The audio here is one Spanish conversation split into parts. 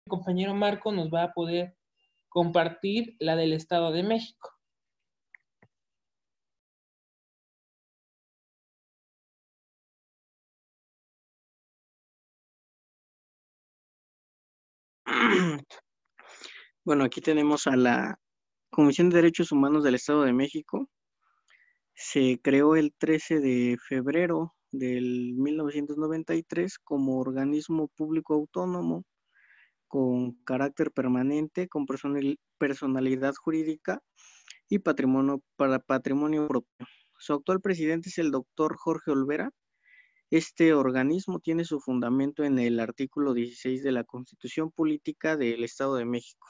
compañero Marco nos va a poder compartir la del Estado de México. Bueno, aquí tenemos a la Comisión de Derechos Humanos del Estado de México. Se creó el 13 de febrero del 1993 como organismo público autónomo con carácter permanente, con personalidad jurídica y patrimonio propio. Su actual presidente es el doctor Jorge Olvera. Este organismo tiene su fundamento en el artículo 16 de la Constitución Política del Estado de México.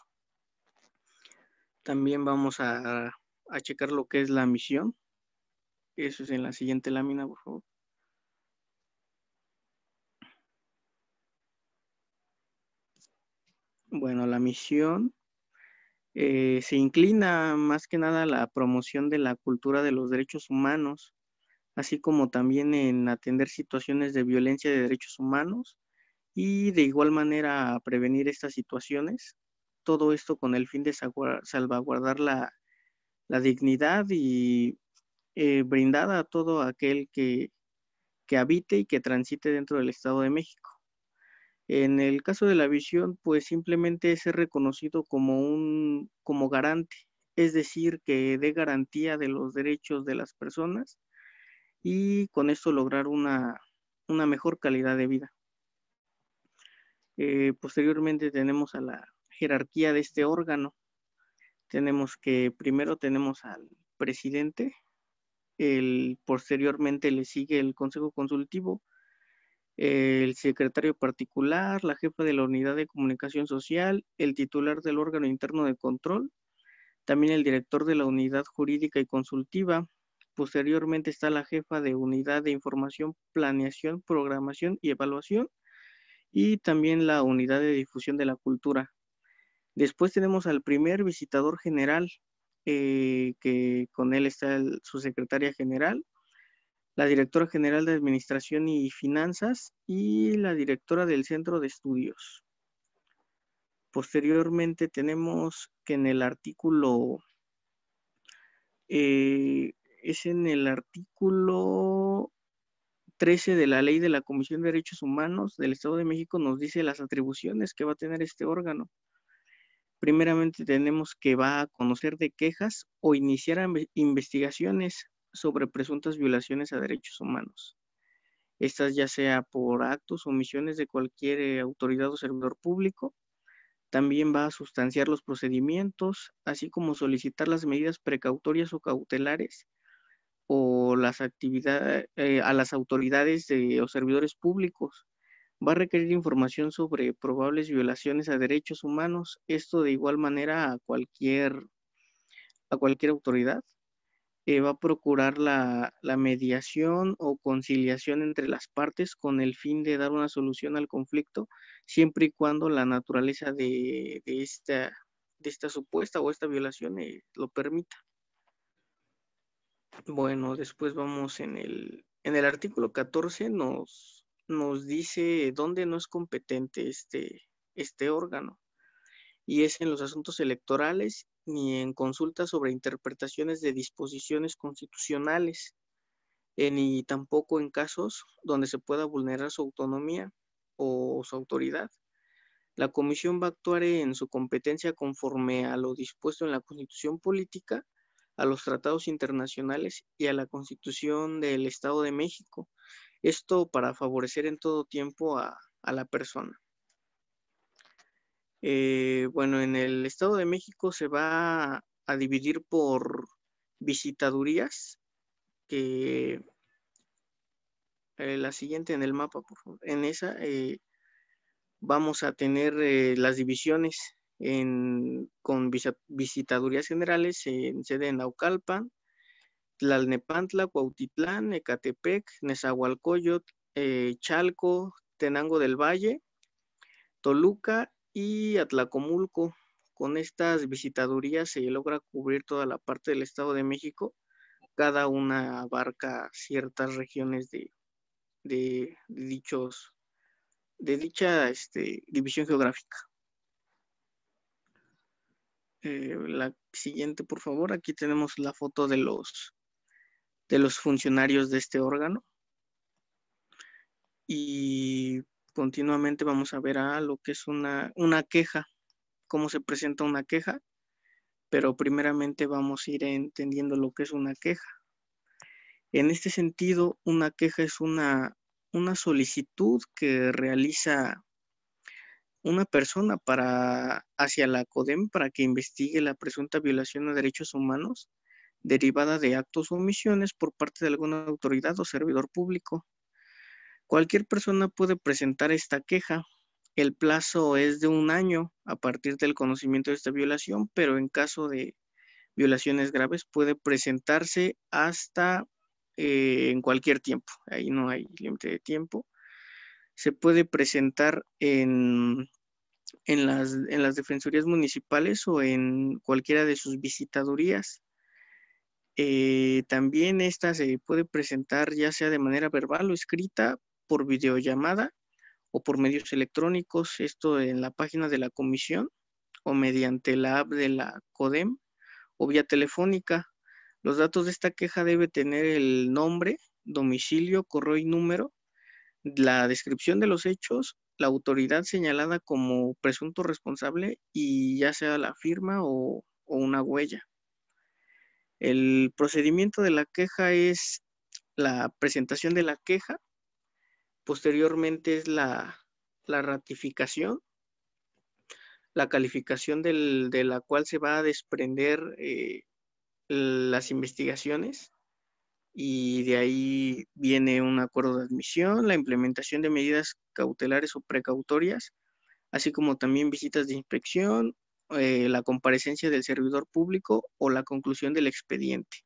También vamos a checar lo que es la misión. Eso es en la siguiente lámina, por favor. Bueno, la misión se inclina más que nada a la promoción de la cultura de los derechos humanos, así como también en atender situaciones de violencia de derechos humanos y de igual manera a prevenir estas situaciones. Todo esto con el fin de salvaguardar la dignidad y brindada a todo aquel que habite y que transite dentro del Estado de México. En el caso de la visión, pues simplemente es ser reconocido como garante, es decir, que dé garantía de los derechos de las personas y con esto lograr una mejor calidad de vida. Posteriormente tenemos a la jerarquía de este órgano. Primero tenemos al presidente, posteriormente le sigue el Consejo Consultivo, el secretario particular, la jefa de la unidad de comunicación social, el titular del órgano interno de control, también el director de la unidad jurídica y consultiva. Posteriormente está la jefa de unidad de información, planeación, programación y evaluación, y también la unidad de difusión de la cultura. Después tenemos al primer visitador general, que con él está su secretaria general, la directora general de Administración y Finanzas y la directora del Centro de Estudios. Posteriormente tenemos que en el artículo, es en el artículo 13 de la Ley de la Comisión de Derechos Humanos del Estado de México, nos dice las atribuciones que va a tener este órgano. Primeramente tenemos que va a conocer de quejas o iniciar investigaciones sobre presuntas violaciones a derechos humanos. Estas ya sea por actos o omisiones de cualquier autoridad o servidor público. También va a sustanciar los procedimientos, así como solicitar las medidas precautorias o cautelares o las actividades a las autoridades o servidores públicos. Va a requerir información sobre probables violaciones a derechos humanos, esto de igual manera a cualquier autoridad. Va a procurar la mediación o conciliación entre las partes con el fin de dar una solución al conflicto, siempre y cuando la naturaleza de esta supuesta o esta violación lo permita. Bueno, después vamos en el artículo 14, nos dice dónde no es competente este órgano, y es en los asuntos electorales ni en consultas sobre interpretaciones de disposiciones constitucionales, ni tampoco en casos donde se pueda vulnerar su autonomía o su autoridad. La comisión va a actuar en su competencia conforme a lo dispuesto en la Constitución Política, a los tratados internacionales y a la Constitución del Estado de México. Esto para favorecer en todo tiempo a la persona. Bueno, en el Estado de México se va a dividir por visitadurías, que la siguiente en el mapa, por favor. En esa vamos a tener las divisiones con visitadurías generales en sede en Naucalpan, Tlalnepantla, Cuautitlán, Ecatepec, Nezahualcóyotl, Chalco, Tenango del Valle, Toluca y Atlacomulco. Con estas visitadurías se logra cubrir toda la parte del Estado de México. Cada una abarca ciertas regiones de dicha división geográfica. La siguiente, por favor. Aquí tenemos la foto de los funcionarios de este órgano. Y continuamente vamos a ver lo que es una queja, cómo se presenta una queja, pero primeramente vamos a ir entendiendo lo que es una queja. En este sentido, una queja es una solicitud que realiza una persona hacia la CODEM para que investigue la presunta violación a derechos humanos derivada de actos o omisiones por parte de alguna autoridad o servidor público. Cualquier persona puede presentar esta queja. El plazo es de 1 año a partir del conocimiento de esta violación, pero en caso de violaciones graves puede presentarse hasta en cualquier tiempo. Ahí no hay límite de tiempo. Se puede presentar en las defensorías municipales o en cualquiera de sus visitadurías. También esta se puede presentar ya sea de manera verbal o escrita, por videollamada o por medios electrónicos, esto en la página de la comisión o mediante la app de la CODEM o vía telefónica. Los datos de esta queja debe tener el nombre, domicilio, correo y número, la descripción de los hechos, la autoridad señalada como presunto responsable y ya sea la firma o una huella. El procedimiento de la queja es la presentación de la queja, posteriormente es la ratificación, la calificación de la cual se va a desprender las investigaciones, y de ahí viene un acuerdo de admisión, la implementación de medidas cautelares o precautorias, así como también visitas de inspección, la comparecencia del servidor público o la conclusión del expediente.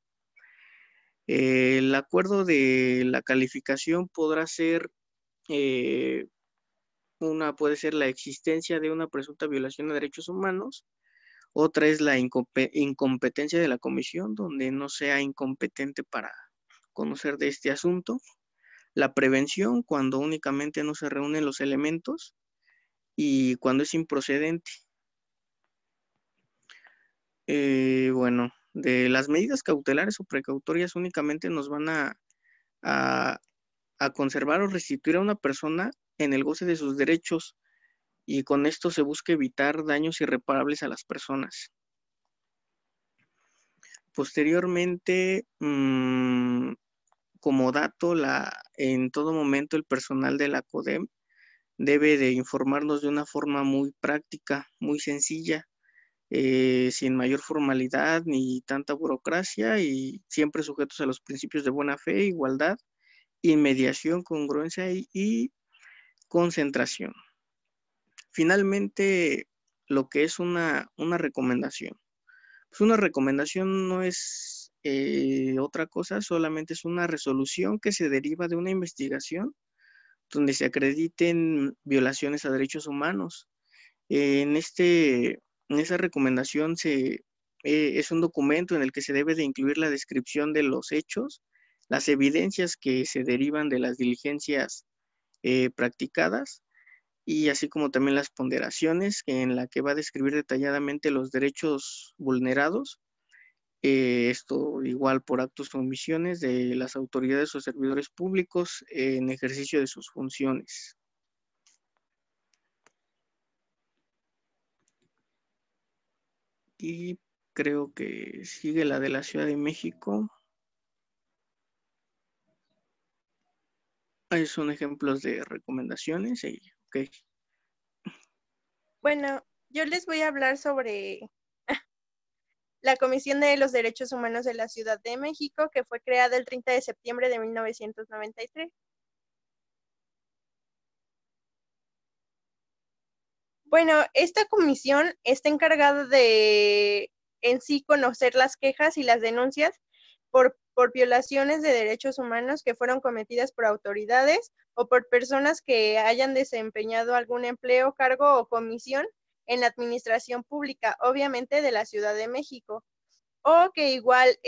El acuerdo de la calificación podrá ser puede ser la existencia de una presunta violación de derechos humanos. Otra es la incompetencia de la comisión, donde no sea incompetente para conocer de este asunto. La prevención, cuando únicamente no se reúnen los elementos. Y cuando es improcedente. Bueno, de las medidas cautelares o precautorias únicamente nos van a conservar o restituir a una persona en el goce de sus derechos, y con esto se busca evitar daños irreparables a las personas. Posteriormente, como dato, en todo momento el personal de la CODEM debe de informarnos de una forma muy práctica, muy sencilla, sin mayor formalidad ni tanta burocracia, y siempre sujetos a los principios de buena fe, igualdad, inmediación, congruencia y concentración. Finalmente, lo que es una recomendación. Pues una recomendación no es otra cosa, solamente es una resolución que se deriva de una investigación donde se acrediten violaciones a derechos humanos. En esa recomendación es un documento en el que se debe de incluir la descripción de los hechos, las evidencias que se derivan de las diligencias practicadas, y así como también las ponderaciones en la que va a describir detalladamente los derechos vulnerados, esto igual por actos o omisiones de las autoridades o servidores públicos en ejercicio de sus funciones. Y creo que sigue la de la Ciudad de México. Ahí son ejemplos de recomendaciones. Okay. Bueno, yo les voy a hablar sobre la Comisión de los Derechos Humanos de la Ciudad de México, que fue creada el 30 de septiembre de 1993. Bueno, esta comisión está encargada de en sí conocer las quejas y las denuncias por violaciones de derechos humanos que fueron cometidas por autoridades o por personas que hayan desempeñado algún empleo, cargo o comisión en la administración pública, obviamente de la Ciudad de México, o que igual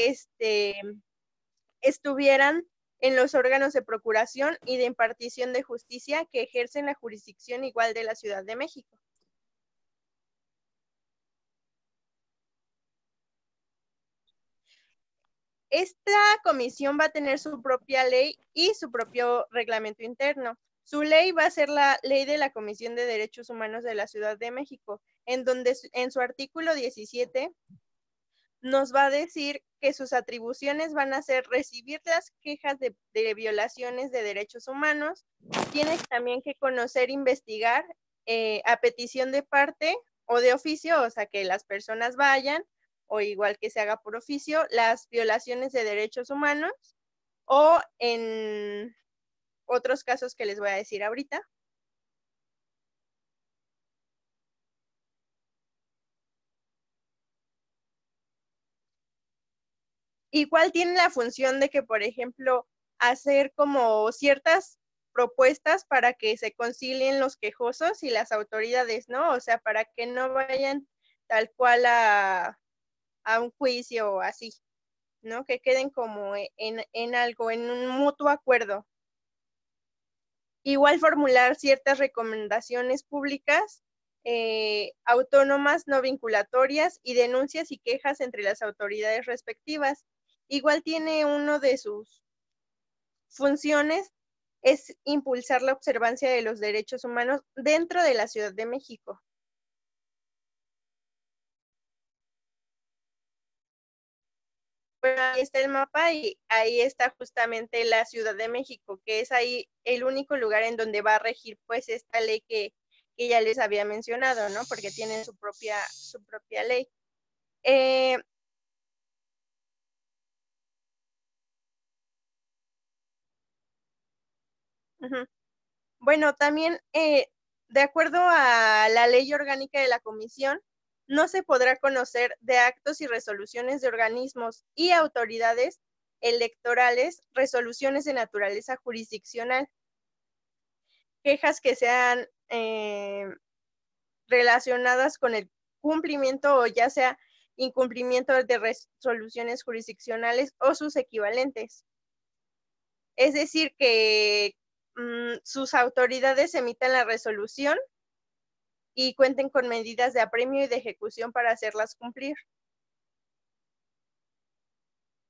estuvieran en los órganos de procuración y de impartición de justicia que ejercen la jurisdicción igual de la Ciudad de México. esta comisión va a tener su propia ley y su propio reglamento interno. Su ley va a ser la ley de la Comisión de Derechos Humanos de la Ciudad de México, en donde en su artículo 17 nos va a decir que sus atribuciones van a ser recibir las quejas de violaciones de derechos humanos, tiene también que conocer, investigar a petición de parte o de oficio, o sea, que las personas vayan, o igual que se haga por oficio, las violaciones de derechos humanos, o en otros casos que les voy a decir ahorita. Igual tiene la función de que, por ejemplo, hacer como ciertas propuestas para que se concilien los quejosos y las autoridades, ¿no? O sea, para que no vayan tal cual a un juicio o así, ¿no? Que queden como en algo, en un mutuo acuerdo. Igual formular ciertas recomendaciones públicas, autónomas, no vinculatorias, y denuncias y quejas entre las autoridades respectivas. Igual tiene uno de sus funciones, es impulsar la observancia de los derechos humanos dentro de la Ciudad de México. Bueno, ahí está el mapa y ahí está justamente la Ciudad de México, que es ahí el único lugar en donde va a regir pues esta ley que ya les había mencionado, ¿no? Porque tienen su propia ley. Bueno, también de acuerdo a la ley orgánica de la comisión, no se podrá conocer de actos y resoluciones de organismos y autoridades electorales, resoluciones de naturaleza jurisdiccional, quejas que sean relacionadas con el cumplimiento o ya sea incumplimiento de resoluciones jurisdiccionales o sus equivalentes. Es decir, que sus autoridades emitan la resolución y cuenten con medidas de apremio y de ejecución para hacerlas cumplir.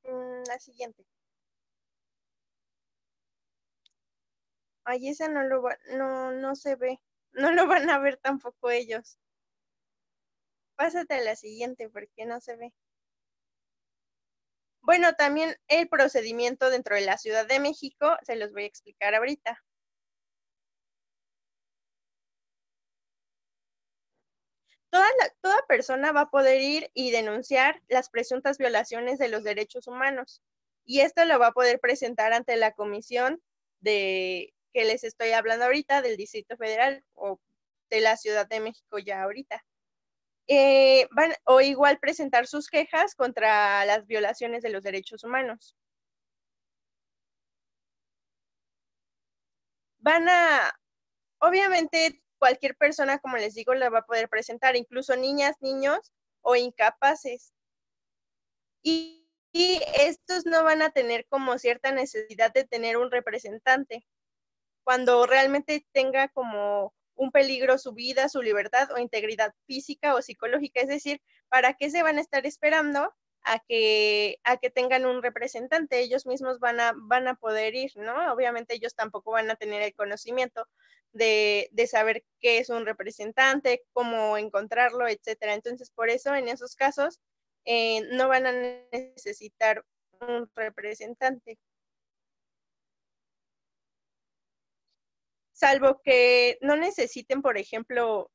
La siguiente. Ay, esa no se ve. No lo van a ver tampoco ellos. Pásate a la siguiente porque no se ve. Bueno, también el procedimiento dentro de la Ciudad de México, se los voy a explicar ahorita. Toda persona va a poder ir y denunciar las presuntas violaciones de los derechos humanos. Y esto lo va a poder presentar ante la comisión que les estoy hablando ahorita, del Distrito Federal o de la Ciudad de México ya ahorita. O igual presentar sus quejas contra las violaciones de los derechos humanos. Obviamente, cualquier persona, como les digo, la va a poder presentar, incluso niñas, niños o incapaces. Y estos no van a tener como cierta necesidad de tener un representante cuando realmente tenga como un peligro su vida, su libertad o integridad física o psicológica. Es decir, ¿para qué se van a estar esperando a que tengan un representante? Ellos mismos van a poder ir, ¿no? Obviamente ellos tampoco van a tener el conocimiento de saber qué es un representante, cómo encontrarlo, etcétera. Entonces, por eso, en esos casos, no van a necesitar un representante. Salvo que no necesiten, por ejemplo,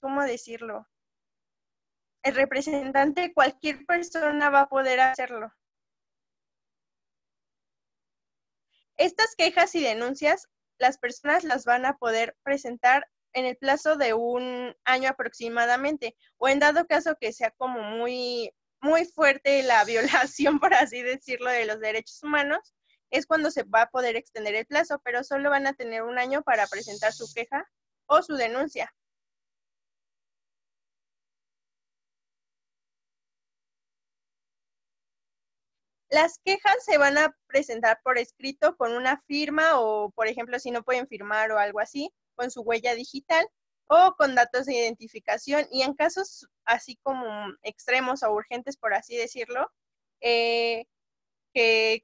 ¿cómo decirlo? El representante, cualquier persona va a poder hacerlo. Estas quejas y denuncias, las personas las van a poder presentar en el plazo de 1 año aproximadamente, o en dado caso que sea como muy, muy fuerte la violación, por así decirlo, de los derechos humanos, es cuando se va a poder extender el plazo, pero solo van a tener 1 año para presentar su queja o su denuncia. Las quejas se van a presentar por escrito con una firma o, por ejemplo, si no pueden firmar o algo así, con su huella digital o con datos de identificación. Y en casos así como extremos o urgentes, por así decirlo, que,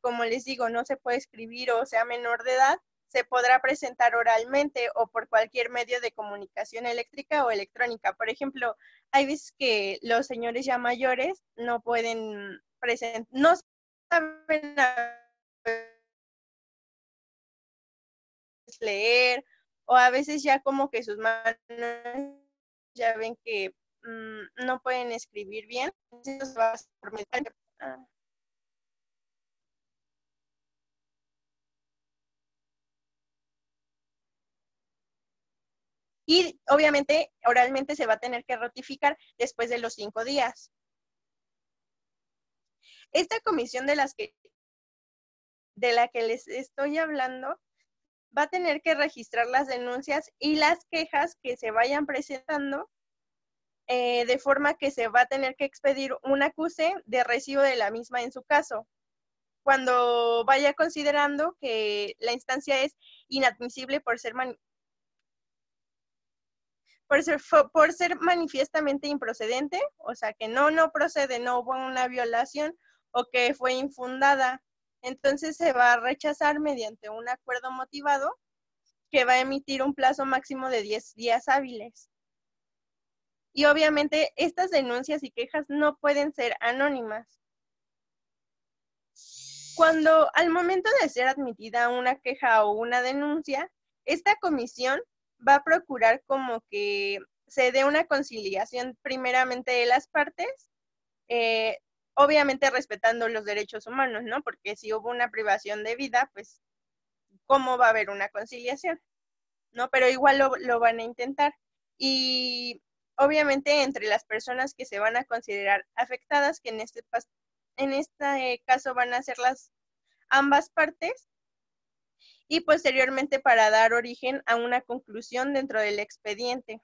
como les digo, no se puede escribir o sea menor de edad, se podrá presentar oralmente o por cualquier medio de comunicación eléctrica o electrónica. Por ejemplo, hay veces que los señores ya mayores no pueden presentar, no saben leer, o a veces ya como que sus manos ya ven que no pueden escribir bien. Entonces va a ser por medio de- Y obviamente oralmente se va a tener que ratificar después de los 5 días. Esta comisión de la que les estoy hablando va a tener que registrar las denuncias y las quejas que se vayan presentando, de forma que se va a tener que expedir un acuse de recibo de la misma en su caso, cuando vaya considerando que la instancia es inadmisible por ser manifiestamente improcedente, o sea que no procede, no hubo una violación o que fue infundada. Entonces se va a rechazar mediante un acuerdo motivado que va a emitir un plazo máximo de 10 días hábiles. Y obviamente estas denuncias y quejas no pueden ser anónimas. Cuando al momento de ser admitida una queja o una denuncia, esta comisión va a procurar como que se dé una conciliación primeramente de las partes, eh, obviamente respetando los derechos humanos, ¿no? Porque si hubo una privación de vida, pues, ¿cómo va a haber una conciliación? ¿No? Pero igual lo van a intentar. Y obviamente entre las personas que se van a considerar afectadas, que en este caso van a ser ambas partes, y posteriormente para dar origen a una conclusión dentro del expediente.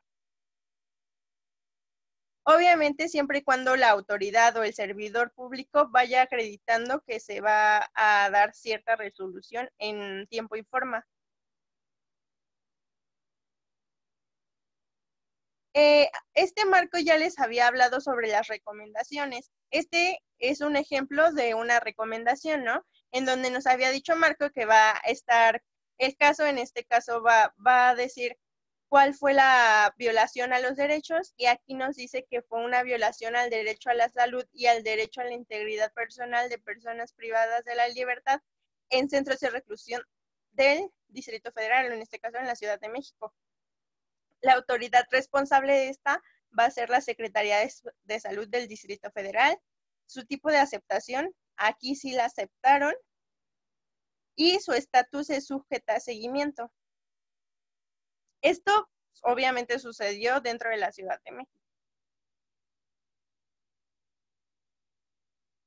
Obviamente siempre y cuando la autoridad o el servidor público vaya acreditando que se va a dar cierta resolución en tiempo y forma. Este marco ya les había hablado sobre las recomendaciones. Este es un ejemplo de una recomendación, ¿no? En donde nos había dicho Marco que va a estar el caso, en este caso va a decir cuál fue la violación a los derechos, y aquí nos dice que fue una violación al derecho a la salud y al derecho a la integridad personal de personas privadas de la libertad en centros de reclusión del Distrito Federal, en este caso en la Ciudad de México. La autoridad responsable de esta va a ser la Secretaría de Salud del Distrito Federal. Su tipo de aceptación, aquí sí la aceptaron, y su estatus es sujeta a seguimiento. Esto obviamente sucedió dentro de la Ciudad de México.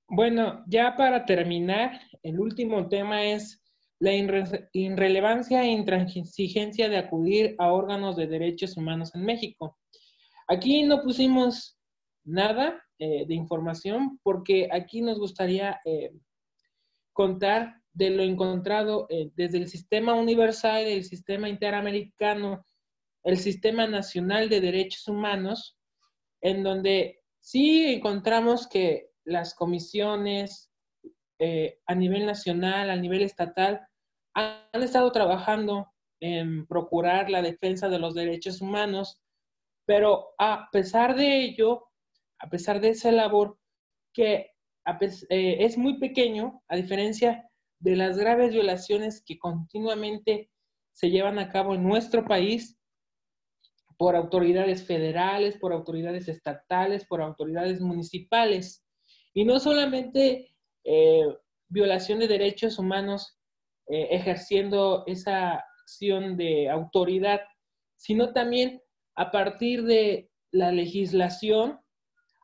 Bueno, ya para terminar, el último tema es la irrelevancia e intransigencia de acudir a órganos de derechos humanos en México. Aquí no pusimos nada de información porque aquí nos gustaría contar de lo encontrado desde el sistema universal, el sistema interamericano, el sistema nacional de derechos humanos, en donde sí encontramos que las comisiones a nivel nacional, a nivel estatal, han estado trabajando en procurar la defensa de los derechos humanos, pero a pesar de ello, a pesar de esa labor, que es muy pequeño, a diferencia de las graves violaciones que continuamente se llevan a cabo en nuestro país por autoridades federales, por autoridades estatales, por autoridades municipales. Y no solamente violación de derechos humanos ejerciendo esa acción de autoridad, sino también a partir de la legislación,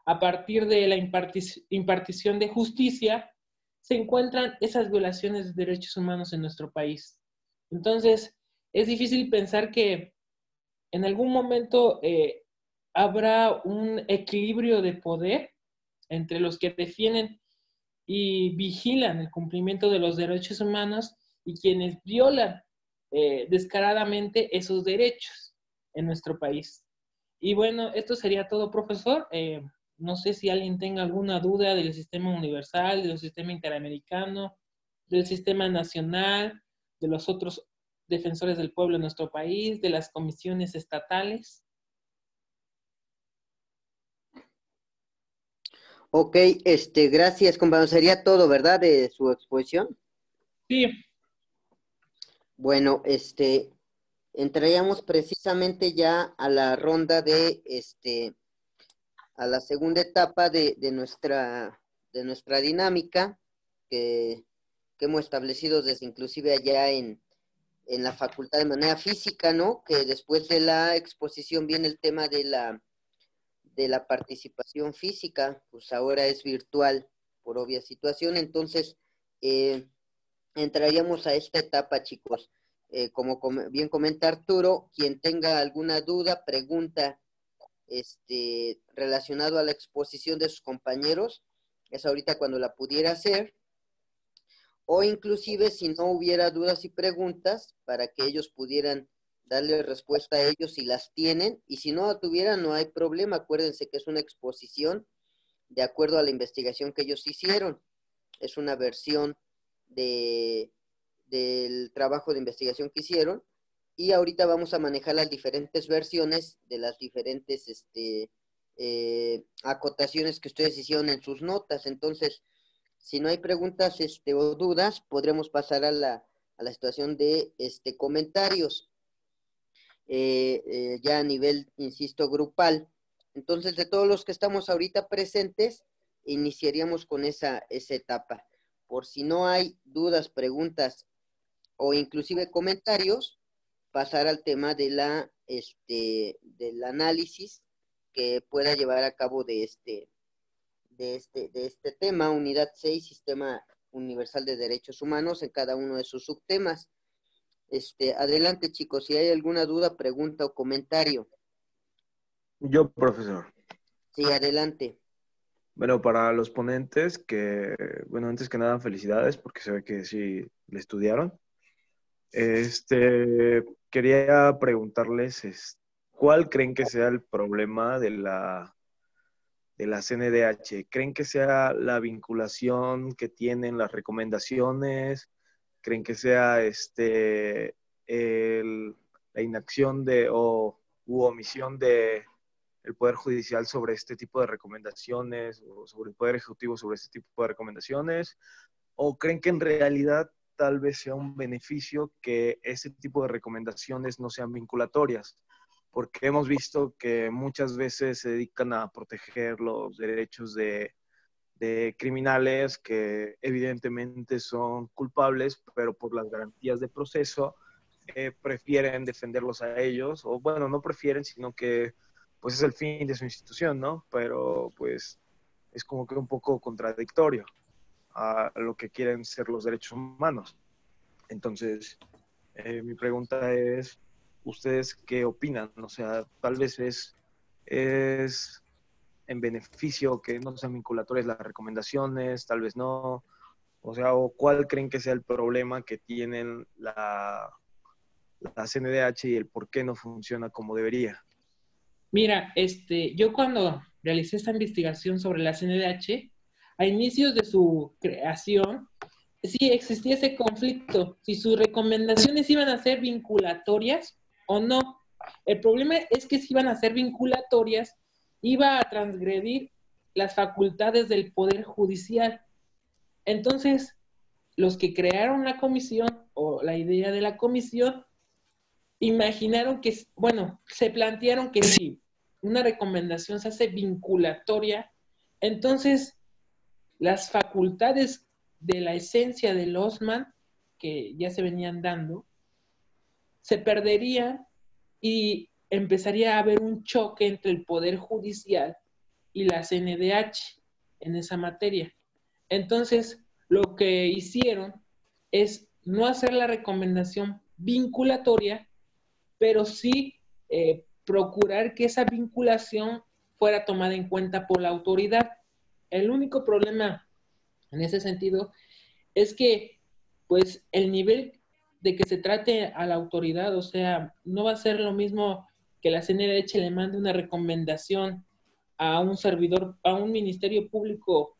a partir de la impartición de justicia, se encuentran esas violaciones de derechos humanos en nuestro país. Entonces, es difícil pensar que en algún momento habrá un equilibrio de poder entre los que defienden y vigilan el cumplimiento de los derechos humanos y quienes violan descaradamente esos derechos en nuestro país. Y bueno, esto sería todo, profesor. No sé si alguien tenga alguna duda del sistema universal, del sistema interamericano, del sistema nacional, de los otros defensores del pueblo en nuestro país, de las comisiones estatales. Ok, gracias, compañero. Sería todo, ¿verdad? De su exposición. Sí, Bueno, entraríamos precisamente ya a la ronda de, a la segunda etapa de nuestra dinámica que hemos establecido desde inclusive allá en la facultad de manera física, ¿no? Que después de la exposición viene el tema de la participación física, pues ahora es virtual por obvia situación, entonces entraríamos a esta etapa, chicos. Como bien comenta Arturo, quien tenga alguna duda, pregunta, relacionado a la exposición de sus compañeros, es ahorita cuando la pudiera hacer, o inclusive si no hubiera dudas y preguntas, para que ellos pudieran darle respuesta a ellos si las tienen, y si no la tuvieran, no hay problema, acuérdense que es una exposición de acuerdo a la investigación que ellos hicieron, es una versión del trabajo de investigación que hicieron, y ahorita vamos a manejar las diferentes versiones de las diferentes acotaciones que ustedes hicieron en sus notas. Entonces, si no hay preguntas o dudas, podremos pasar a la situación de comentarios, ya a nivel, insisto, grupal. Entonces, de todos los que estamos ahorita presentes, iniciaríamos con esa etapa. Por si no hay dudas, preguntas o inclusive comentarios, pasar al tema del análisis que pueda llevar a cabo de este tema, unidad 6, Sistema Universal de Derechos Humanos, en cada uno de sus subtemas. Adelante, chicos, si hay alguna duda, pregunta o comentario. Yo, profesor. Sí, adelante. Bueno, para los ponentes, bueno, antes que nada, felicidades, porque se ve que sí le estudiaron. Quería preguntarles, ¿cuál creen que sea el problema de la CNDH? ¿Creen que sea la vinculación que tienen las recomendaciones? ¿Creen que sea la inacción u omisión de el Poder Judicial sobre este tipo de recomendaciones, o sobre el Poder Ejecutivo sobre este tipo de recomendaciones? ¿O creen que en realidad tal vez sea un beneficio que ese tipo de recomendaciones no sean vinculatorias? Porque hemos visto que muchas veces se dedican a proteger los derechos de criminales que evidentemente son culpables, pero por las garantías de proceso prefieren defenderlos a ellos, o bueno, no prefieren, sino que pues es el fin de su institución, ¿no? Pero pues es como que un poco contradictorio a lo que quieren ser los derechos humanos. Entonces, mi pregunta es, ¿ustedes qué opinan? O sea, tal vez es en beneficio que no sean vinculatorias las recomendaciones, tal vez no. O sea, ¿o cuál creen que sea el problema que tienen la CNDH y el por qué no funciona como debería? mira, yo cuando realicé esta investigación sobre la CNDH, a inicios de su creación, sí existía ese conflicto, si sus recomendaciones iban a ser vinculatorias o no. El problema es que si iban a ser vinculatorias, iba a transgredir las facultades del Poder Judicial. Entonces, los que crearon la comisión o la idea de la comisión, imaginaron que, bueno, se plantearon que si una recomendación se hace vinculatoria, entonces las facultades de la esencia del OSMAN, que ya se venían dando, se perderían y empezaría a haber un choque entre el Poder Judicial y la CNDH en esa materia. Entonces, lo que hicieron es no hacer la recomendación vinculatoria, pero sí procurar que esa vinculación fuera tomada en cuenta por la autoridad. El único problema en ese sentido es que, pues, el nivel de que se trate a la autoridad, o sea, no va a ser lo mismo que la CNDH le mande una recomendación a un servidor, a un ministerio público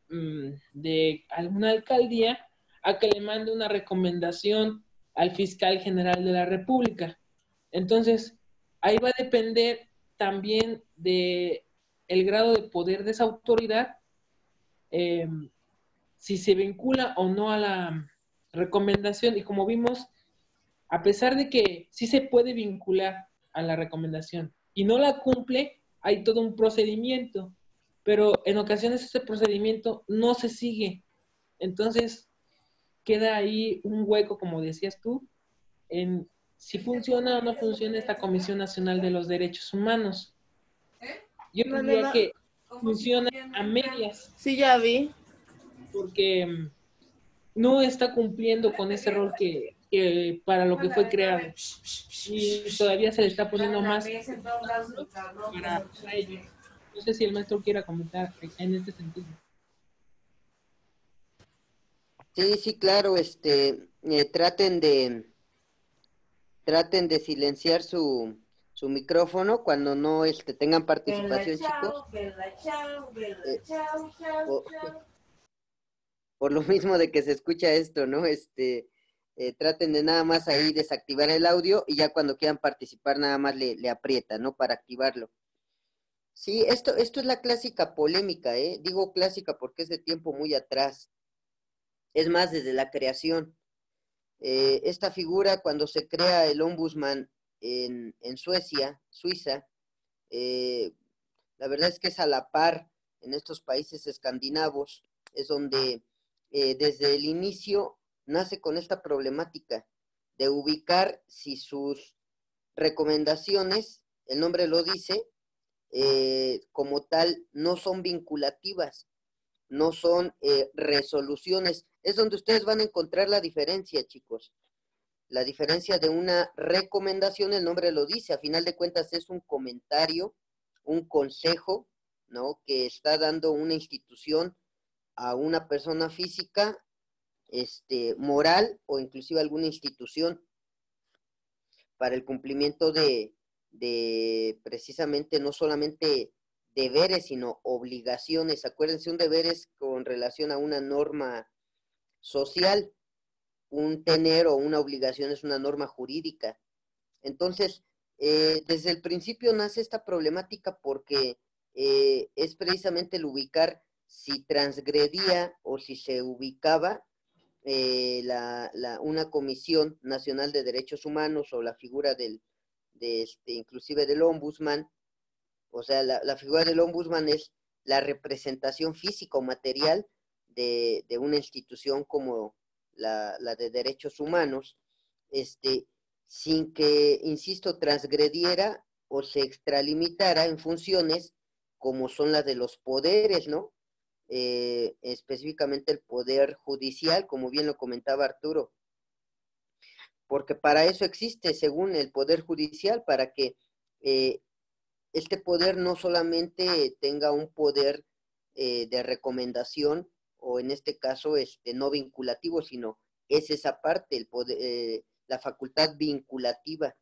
de alguna alcaldía, a que le mande una recomendación al fiscal general de la República. Entonces, ahí va a depender también de el grado de poder de esa autoridad, si se vincula o no a la recomendación. Y como vimos, a pesar de que sí se puede vincular a la recomendación y no la cumple, hay todo un procedimiento, pero en ocasiones ese procedimiento no se sigue. Entonces, queda ahí un hueco, como decías tú, en si funciona o no funciona esta Comisión Nacional de los Derechos Humanos. Yo diría que funciona a medias. Sí, ya vi. Porque no está cumpliendo con ese rol que para lo que fue creado. Y todavía se le está poniendo más para ello. No sé si el maestro quiera comentar en este sentido. Sí, sí, claro, traten de silenciar su micrófono cuando no tengan participación, chicos. Por lo mismo de que se escucha esto, ¿no? Traten de nada más ahí desactivar el audio y ya cuando quieran participar nada más le aprietan, ¿no? Para activarlo. Sí, esto es la clásica polémica, ¿eh? Digo clásica porque es de tiempo muy atrás. Es más, desde la creación. Esta figura, cuando se crea el ombudsman en Suiza, la verdad es que es a la par en estos países escandinavos, es donde desde el inicio nace con esta problemática de ubicar si sus recomendaciones, el nombre lo dice, como tal, no son vinculativas, no son resoluciones. Es donde ustedes van a encontrar la diferencia, chicos. La diferencia de una recomendación, el nombre lo dice, a final de cuentas es un comentario, un consejo, ¿no? Que está dando una institución a una persona física, moral o inclusive alguna institución para el cumplimiento de precisamente no solamente deberes, sino obligaciones. Acuérdense, un deber es con relación a una norma social, un tener o una obligación es una norma jurídica. Entonces, desde el principio nace esta problemática porque es precisamente el ubicar si transgredía o si se ubicaba una Comisión Nacional de Derechos Humanos o la figura inclusive del ombudsman. O sea, la figura del ombudsman es la representación física o material de una institución como la de derechos humanos, sin que, insisto, transgrediera o se extralimitara en funciones como son las de los poderes, ¿no? Específicamente el poder judicial, como bien lo comentaba Arturo, porque para eso existe, según el poder judicial, para que este poder no solamente tenga un poder de recomendación, o en este caso no vinculativo, sino es esa parte, el poder, la facultad vinculativa.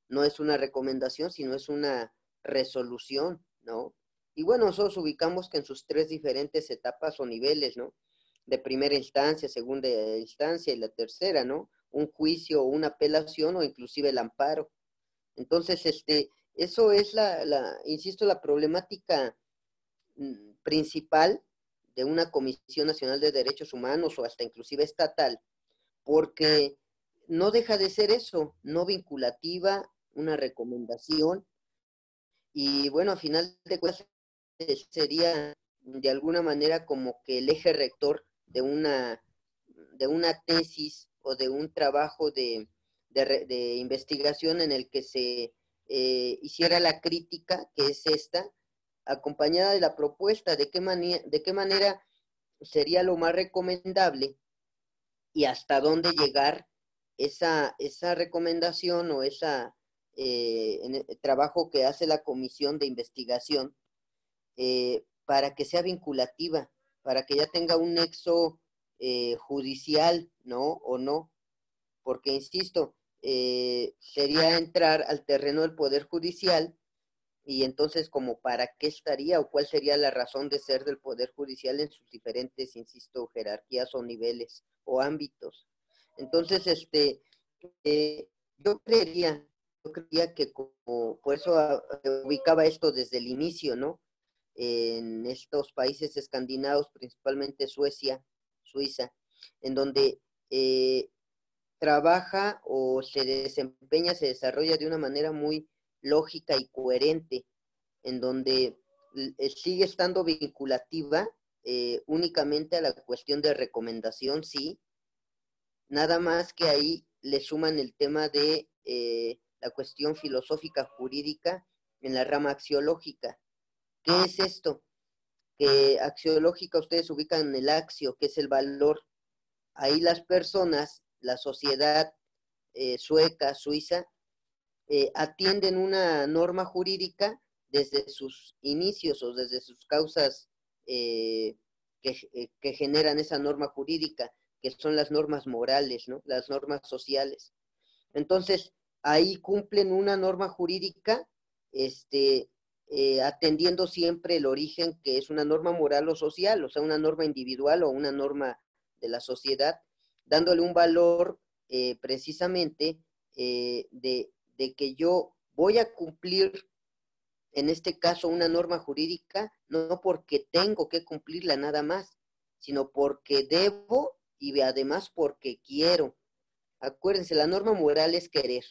No es una recomendación, sino es una resolución, ¿no? Y bueno, nosotros ubicamos que en sus tres diferentes etapas o niveles, ¿no? De primera instancia, segunda instancia y la tercera, ¿no? Un juicio o una apelación o inclusive el amparo. Entonces, eso es insisto, la problemática principal de una Comisión Nacional de Derechos Humanos o hasta inclusive estatal, porque no deja de ser eso, no vinculativa, una recomendación, y bueno, a final de cuentas sería de alguna manera como que el eje rector de una tesis o de un trabajo de investigación en el que se hiciera la crítica, que es esta, acompañada de la propuesta de qué manera sería lo más recomendable y hasta dónde llegar esa recomendación o en el trabajo que hace la comisión de investigación para que sea vinculativa, para que ya tenga un nexo judicial, ¿no? O no, porque insisto, sería entrar al terreno del poder judicial Y entonces, como para qué estaría o cuál sería la razón de ser del Poder Judicial en sus diferentes, insisto, jerarquías o niveles o ámbitos. Entonces, eh, yo creería que como, por eso ubicaba esto desde el inicio, ¿no? En estos países escandinavos, principalmente Suecia, Suiza, en donde trabaja o se desempeña, se desarrolla de una manera muy lógica y coherente, en donde sigue estando vinculativa únicamente a la cuestión de recomendación, sí, nada más que ahí le suman el tema de la cuestión filosófica jurídica en la rama axiológica. ¿Qué es esto? Que axiológica ustedes ubican en el axio, que es el valor. Ahí las personas, la sociedad sueca, suiza, atienden una norma jurídica desde sus inicios o desde sus causas que generan esa norma jurídica, que son las normas morales, ¿no? Las normas sociales. Entonces, ahí cumplen una norma jurídica, atendiendo siempre el origen, que es una norma moral o social, o sea, una norma individual o una norma de la sociedad, dándole un valor precisamente de que yo voy a cumplir, en este caso, una norma jurídica, no porque tengo que cumplirla nada más, sino porque debo y además porque quiero. Acuérdense, la norma moral es querer,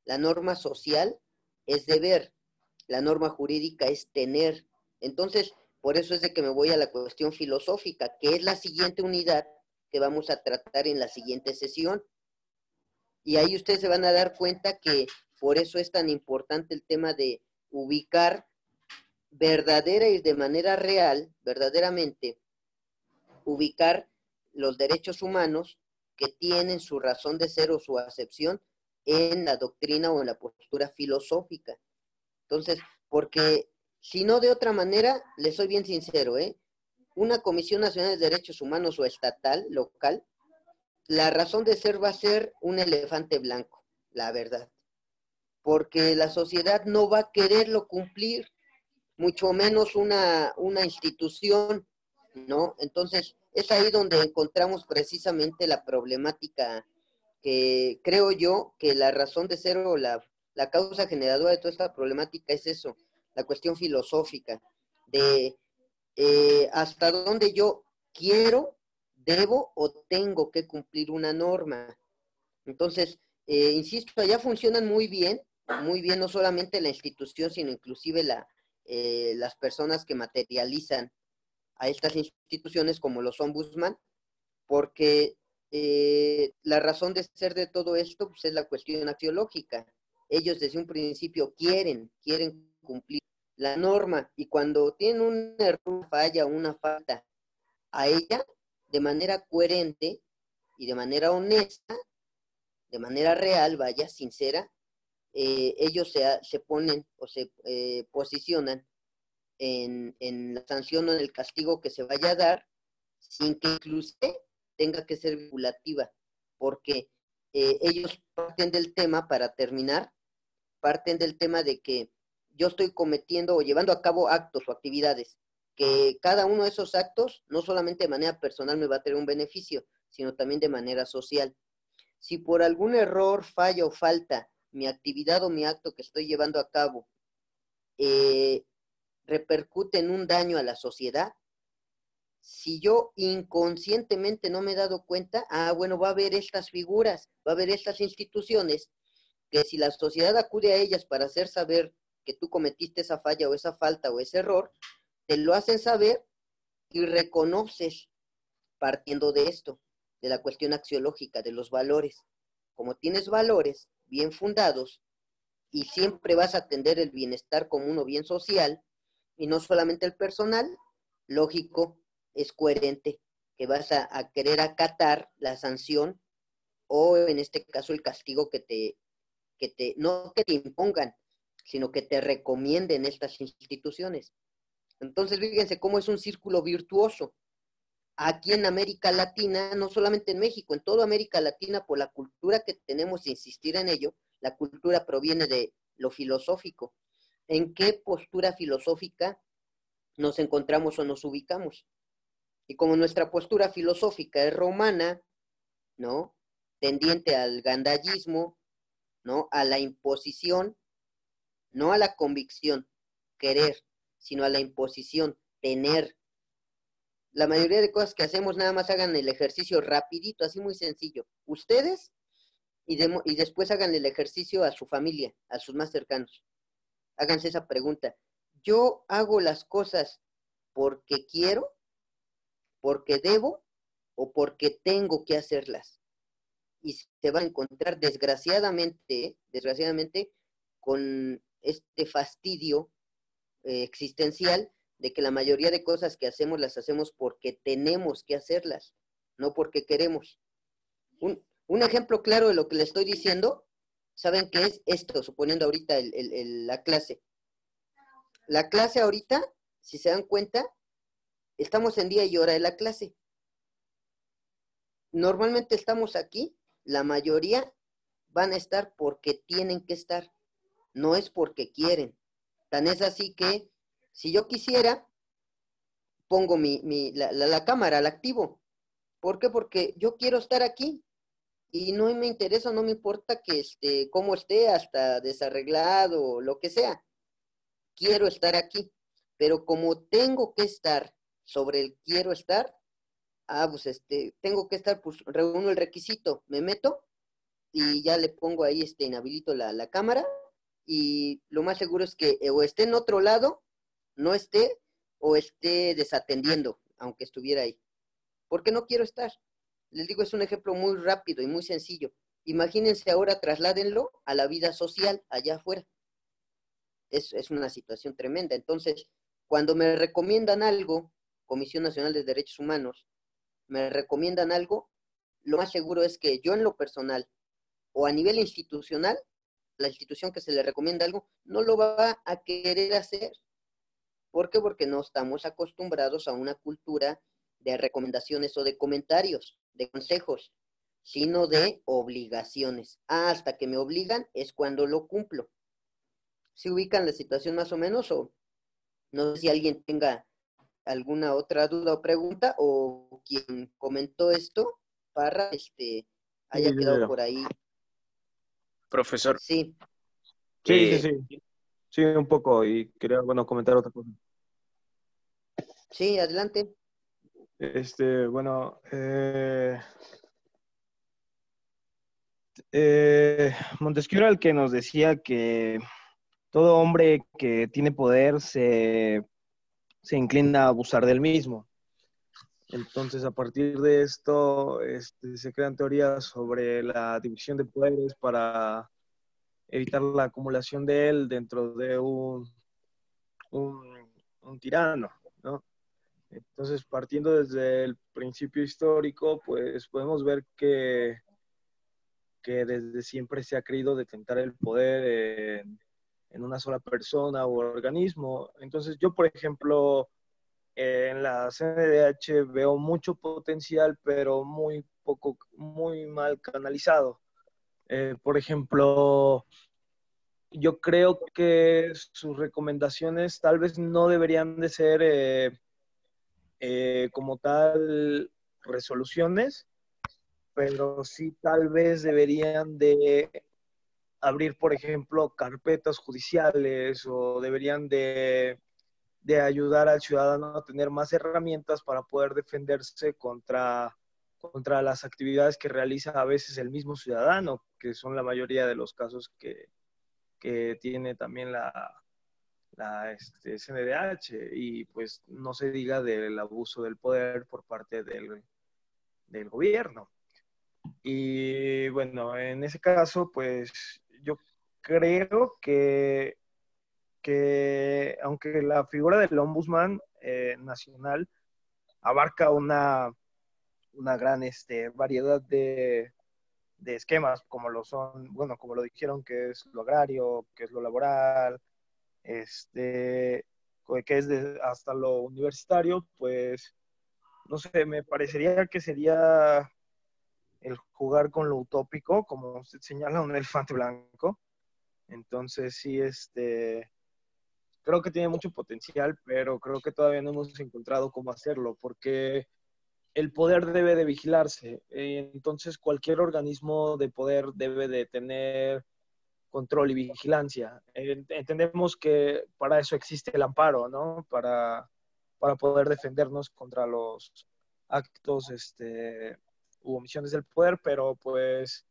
la norma social es deber, la norma jurídica es tener. Entonces, por eso es de que me voy a la cuestión filosófica, que es la siguiente unidad que vamos a tratar en la siguiente sesión. Y ahí ustedes se van a dar cuenta que por eso es tan importante el tema de ubicar verdadera y de manera real, verdaderamente, ubicar los derechos humanos que tienen su razón de ser o su acepción en la doctrina o en la postura filosófica. Entonces, porque si no de otra manera, les soy bien sincero, una Comisión Nacional de Derechos Humanos o estatal, local, la razón de ser va a ser un elefante blanco, la verdad. Porque la sociedad no va a quererlo cumplir, mucho menos una institución, ¿no? Entonces, es ahí donde encontramos precisamente la problemática que creo yo que la razón de ser o la causa generadora de toda esta problemática es eso, la cuestión filosófica, de hasta dónde yo quiero, debo o tengo que cumplir una norma. Entonces, insisto, allá funcionan muy bien, no solamente la institución, sino inclusive las personas que materializan a estas instituciones como los ombudsman, porque la razón de ser de todo esto pues, es la cuestión axiológica. Ellos desde un principio quieren cumplir la norma, y cuando tienen un error, falla, una falta a ella, de manera coherente y de manera honesta, de manera real, vaya, sincera, ellos se ponen o se posicionan en la sanción o en el castigo que se vaya a dar, sin que inclusive tenga que ser vinculativa, porque ellos parten del tema, para terminar, parten del tema de que yo estoy cometiendo o llevando a cabo actos o actividades, que cada uno de esos actos, no solamente de manera personal me va a tener un beneficio, sino también de manera social. Si por algún error, falla o falta, mi actividad o mi acto que estoy llevando a cabo repercute en un daño a la sociedad, si yo inconscientemente no me he dado cuenta, bueno, va a haber estas figuras, va a haber estas instituciones, que si la sociedad acude a ellas para hacer saber que tú cometiste esa falla o esa falta o ese error, te lo hacen saber y reconoces, partiendo de esto, de la cuestión axiológica, de los valores. Como tienes valores bien fundados y siempre vas a atender el bienestar común o bien social, y no solamente el personal, lógico, es coherente que vas a querer acatar la sanción o en este caso el castigo no que te impongan, sino que te recomienden estas instituciones. Entonces, fíjense cómo es un círculo virtuoso. Aquí en América Latina, no solamente en México, en toda América Latina, por la cultura que tenemos de insistir en ello, la cultura proviene de lo filosófico. en qué postura filosófica nos encontramos o nos ubicamos. Y como nuestra postura filosófica es romana, ¿no? Tendiente al gandallismo, ¿no? A la imposición, no a la convicción, querer, sino a la imposición, tener. La mayoría de cosas que hacemos, nada más hagan el ejercicio rapidito, así muy sencillo. Ustedes, y después hagan el ejercicio a su familia, a sus más cercanos. Háganse esa pregunta. ¿Yo hago las cosas porque quiero, porque debo o porque tengo que hacerlas? Y se van a encontrar desgraciadamente con este fastidio existencial de que la mayoría de cosas que hacemos las hacemos porque tenemos que hacerlas, no porque queremos. Un ejemplo claro de lo que le estoy diciendo, ¿saben qué es esto? Suponiendo ahorita la clase. La clase ahorita, si se dan cuenta, estamos en día y hora de la clase. Normalmente estamos aquí, la mayoría van a estar porque tienen que estar, no es porque quieren. Tan es así que si yo quisiera, pongo la cámara, la activo. ¿Por qué? Porque yo quiero estar aquí y no me interesa, no me importa que cómo esté, hasta desarreglado o lo que sea. Quiero estar aquí, pero como tengo que estar sobre el quiero estar, pues tengo que estar, pues reúno el requisito, me meto y ya le pongo ahí, inhabilito la cámara y lo más seguro es que o esté en otro lado, no esté, o esté desatendiendo, aunque estuviera ahí. Porque no quiero estar. Les digo, es un ejemplo muy rápido y muy sencillo. Imagínense ahora, trasládenlo a la vida social allá afuera. Es una situación tremenda. Entonces, cuando me recomiendan algo, Comisión Nacional de Derechos Humanos, me recomiendan algo, lo más seguro es que yo en lo personal o a nivel institucional, la institución que se le recomienda algo, no lo va a querer hacer. ¿Por qué? Porque no estamos acostumbrados a una cultura de recomendaciones o de comentarios, de consejos, sino de obligaciones. Hasta que me obligan es cuando lo cumplo. ¿Se ubican la situación más o menos? O no sé si alguien tenga alguna otra duda o pregunta, o quien comentó esto, Parra, Sí, haya sí, quedado sí. por ahí. Profesor, Sí, Sí, sí, eh, sí. Sí, un poco. Y quería, bueno, comentar otra cosa. sí, adelante. Bueno, Montesquieu era el que nos decía que todo hombre que tiene poder se inclina a abusar del mismo. Entonces, a partir de esto, se crean teorías sobre la división de poderes para evitar la acumulación de él dentro de un tirano, ¿no? Entonces, partiendo desde el principio histórico, pues podemos ver que desde siempre se ha querido detentar el poder en una sola persona o organismo. Entonces, yo, por ejemplo, en la CNDH veo mucho potencial, pero muy mal canalizado. Por ejemplo, yo creo que sus recomendaciones tal vez no deberían de ser como tal resoluciones, pero sí tal vez deberían de abrir, por ejemplo, carpetas judiciales o deberían de ayudar al ciudadano a tener más herramientas para poder defenderse contra las actividades que realiza a veces el mismo ciudadano, que son la mayoría de los casos que tiene también la CNDH, y pues no se diga del abuso del poder por parte del gobierno. Y bueno, en ese caso, pues yo creo que aunque la figura del ombudsman nacional abarca una gran variedad de esquemas, como lo son, bueno, como lo dijeron, que es lo agrario, que es lo laboral, que es hasta lo universitario, pues, no sé, me parecería que sería el jugar con lo utópico, como usted señala, un elefante blanco. Entonces, sí, creo que tiene mucho potencial, pero creo que todavía no hemos encontrado cómo hacerlo, porque el poder debe de vigilarse. Entonces, cualquier organismo de poder debe de tener control y vigilancia. Entendemos que para eso existe el amparo, ¿no? Para poder defendernos contra los actos u omisiones del poder, pero pues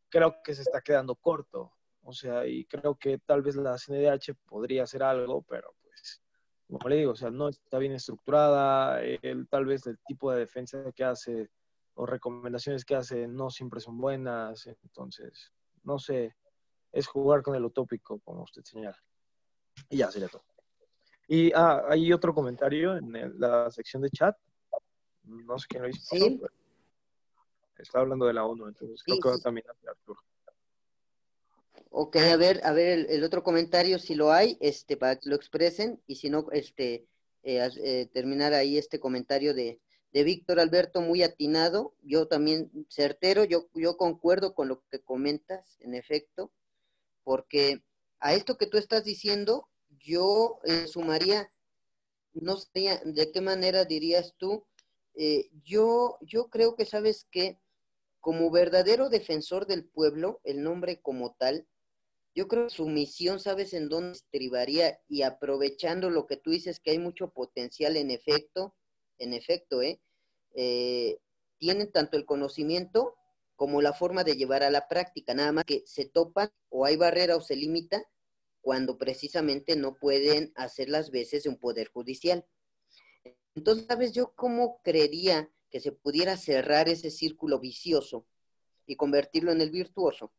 creo que se está quedando corto. O sea, y creo que tal vez la CNDH podría hacer algo, pero pues, como le digo, o sea, no está bien estructurada, tal vez el tipo de defensa que hace o recomendaciones que hace no siempre son buenas, entonces, no sé, es jugar con el utópico, como usted señala. Y ya sería todo. Y hay otro comentario en la sección de chat, no sé quién lo hizo, Sí, pero está hablando de la ONU, entonces creo sí, que va sí. también hacia Arturo. Ok, a ver el otro comentario, si lo hay, para que lo expresen, y si no, terminar ahí este comentario de Víctor Alberto, muy atinado, yo también certero, yo concuerdo con lo que comentas, en efecto, porque a esto que tú estás diciendo, yo sumaría, no sé de qué manera dirías tú, yo creo que sabes que como verdadero defensor del pueblo, el nombre como tal, yo creo que su misión, ¿sabes en dónde estribaría? Y aprovechando lo que tú dices, que hay mucho potencial en efecto, tienen tanto el conocimiento como la forma de llevar a la práctica, nada más que se topan o hay barrera o se limita cuando precisamente no pueden hacer las veces de un poder judicial. Entonces, ¿sabes yo cómo creería que se pudiera cerrar ese círculo vicioso y convertirlo en el virtuoso?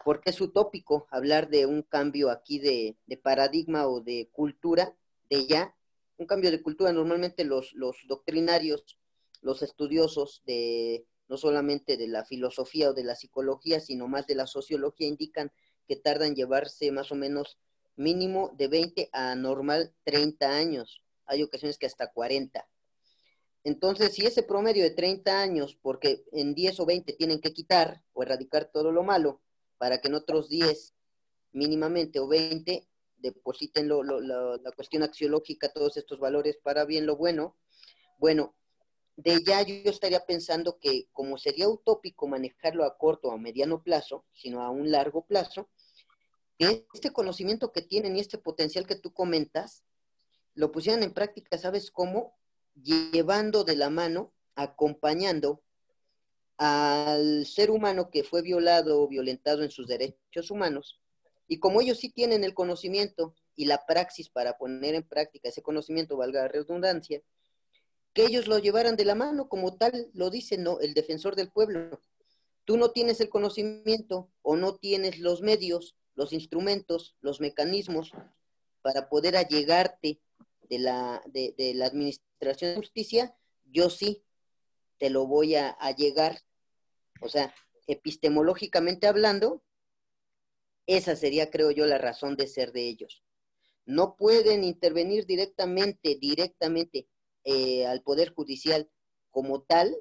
Porque es utópico hablar de un cambio aquí de paradigma o de cultura, de ya, un cambio de cultura. Normalmente los doctrinarios, los estudiosos de no solamente de la filosofía o de la psicología, sino más de la sociología, indican que tardan llevarse más o menos mínimo de 20 a normal 30 años. Hay ocasiones que hasta 40. Entonces, si ese promedio de 30 años, porque en 10 o 20 tienen que quitar o erradicar todo lo malo, para que en otros 10 mínimamente o 20 depositen la cuestión axiológica, todos estos valores para bien lo bueno, bueno, de ya yo estaría pensando que como sería utópico manejarlo a corto o a mediano plazo, sino a un largo plazo, que este conocimiento que tienen y este potencial que tú comentas, lo pusieran en práctica, ¿sabes cómo? Llevando de la mano, acompañando al ser humano que fue violado o violentado en sus derechos humanos, y como ellos sí tienen el conocimiento y la praxis para poner en práctica ese conocimiento, valga la redundancia, que ellos lo llevaran de la mano, como tal lo dice, ¿no?, el defensor del pueblo. Tú no tienes el conocimiento o no tienes los medios, los instrumentos, los mecanismos para poder allegarte de la administración de justicia, yo sí te lo voy a llegar. O sea, epistemológicamente hablando, esa sería, creo yo, la razón de ser de ellos. No pueden intervenir directamente al Poder Judicial como tal,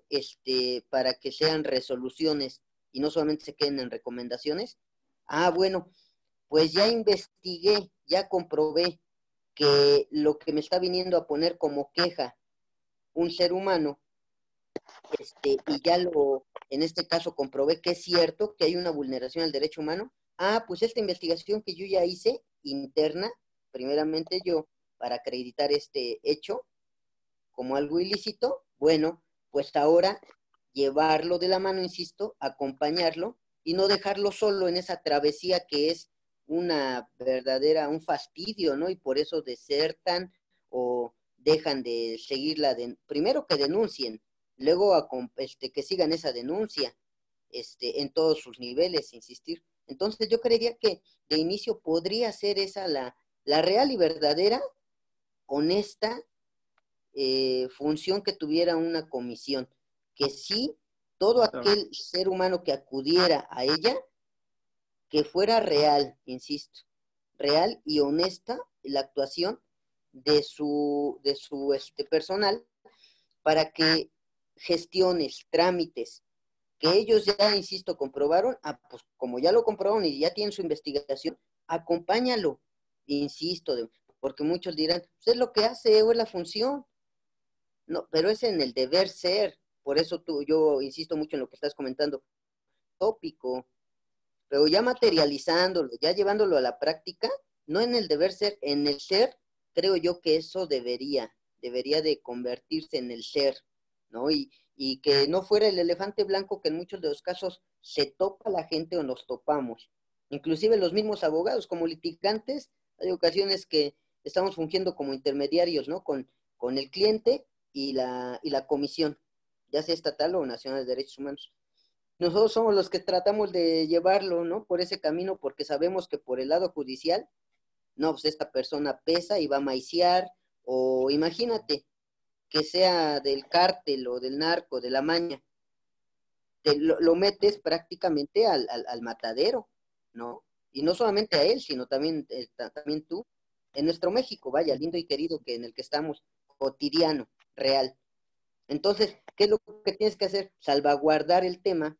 para que sean resoluciones y no solamente se queden en recomendaciones. Ah, bueno, pues ya investigué, ya comprobé que lo que me está viniendo a poner como queja un ser humano, y ya en este caso comprobé que es cierto que hay una vulneración al derecho humano. Ah, pues esta investigación que yo ya hice, interna, primeramente yo, para acreditar este hecho como algo ilícito, bueno, pues ahora llevarlo de la mano, insisto, acompañarlo y no dejarlo solo en esa travesía que es un fastidio, ¿no? Y por eso desertan o dejan de seguirla, primero que denuncien, luego que sigan esa denuncia, en todos sus niveles, insistir. Entonces yo creería que de inicio podría ser esa la real y verdadera, honesta, función que tuviera una comisión, que sí, todo aquel ser humano que acudiera a ella, que fuera real, insisto, real y honesta la actuación de su personal, para que gestiones, trámites, que ellos ya, insisto, comprobaron, pues como ya lo comprobaron y ya tienen su investigación, acompáñalo, insisto, porque muchos dirán, pues es lo que hace o es la función. No, pero es en el deber ser. Por eso yo insisto mucho en lo que estás comentando, tópico, pero ya materializándolo, ya llevándolo a la práctica, no en el deber ser, en el ser, creo yo que eso debería de convertirse en el ser, ¿no? Y que no fuera el elefante blanco que en muchos de los casos se topa la gente o nos topamos. Inclusive los mismos abogados como litigantes, hay ocasiones que estamos fungiendo como intermediarios, ¿no? Con el cliente y la comisión, ya sea estatal o nacional de derechos humanos. Nosotros somos los que tratamos de llevarlo, ¿no? Por ese camino, porque sabemos que por el lado judicial, no, pues esta persona pesa y va a maiciar, o imagínate que sea del cártel o del narco, de la maña, lo metes prácticamente al matadero, ¿no? Y no solamente a él, sino también, también tú, en nuestro México, vaya, lindo y querido, que en el que estamos, cotidiano, real. Entonces, ¿qué es lo que tienes que hacer? Salvaguardar el tema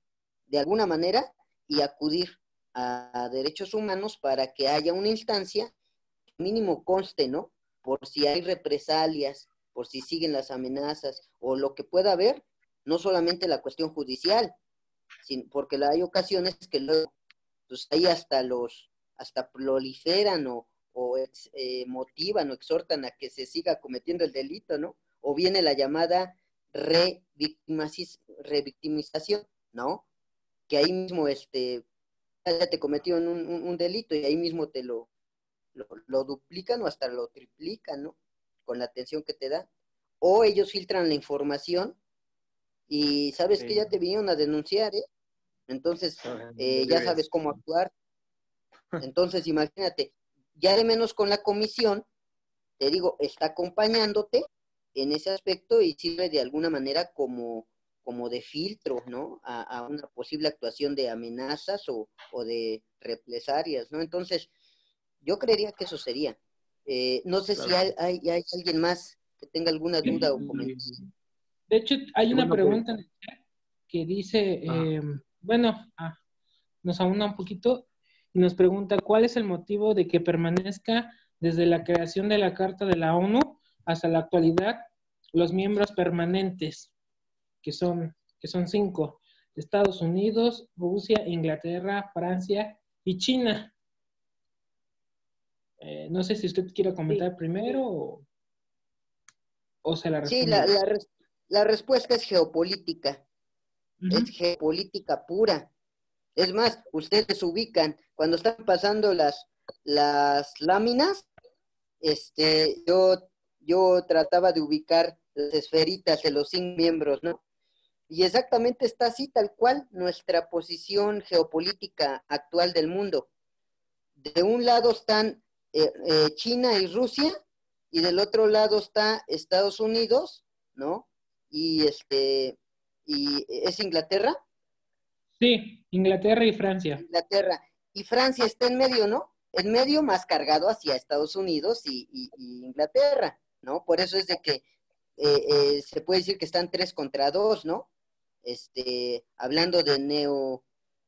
de alguna manera y acudir a derechos humanos para que haya una instancia, mínimo conste, ¿no? Por si hay represalias, por si siguen las amenazas o lo que pueda haber, no solamente la cuestión judicial, porque hay ocasiones que luego, pues ahí hasta proliferan o motivan o exhortan a que se siga cometiendo el delito, ¿no? O viene la llamada revictimización, ¿no? Que ahí mismo ya te cometieron un delito y ahí mismo te lo duplican o hasta lo triplican, ¿no? Con la atención que te da. O ellos filtran la información y sabes Sí. que ya te vinieron a denunciar, ¿eh? Entonces, ya sabes cómo actuar. Entonces, imagínate, ya de menos con la comisión, te digo, está acompañándote en ese aspecto y sirve de alguna manera como de filtro, ¿no? A una posible actuación de amenazas o de represalias, ¿no? Entonces, yo creería que eso sería. No sé si hay alguien más que tenga alguna duda o comentario. De hecho, hay una Bueno, pregunta en el chat que dice, bueno, nos aúna un poquito y nos pregunta, ¿cuál es el motivo de que permanezca desde la creación de la Carta de la ONU hasta la actualidad los miembros permanentes, que son 5, Estados Unidos, Rusia, Inglaterra, Francia y China? No sé si usted quiere comentar primero o se la Sí, respondo. la respuesta es geopolítica. Es geopolítica pura. Es más, ustedes ubican, cuando están pasando las láminas, yo trataba de ubicar las esferitas de los 5 miembros, ¿no? Y exactamente está así, tal cual, nuestra posición geopolítica actual del mundo. De un lado están China y Rusia, y del otro lado está Estados Unidos, ¿no? Y es Inglaterra. Sí, Inglaterra y Francia. Inglaterra. Y Francia está en medio, ¿no? En medio más cargado hacia Estados Unidos y Inglaterra, ¿no? Por eso es de que se puede decir que están 3 contra 2, ¿no? Hablando de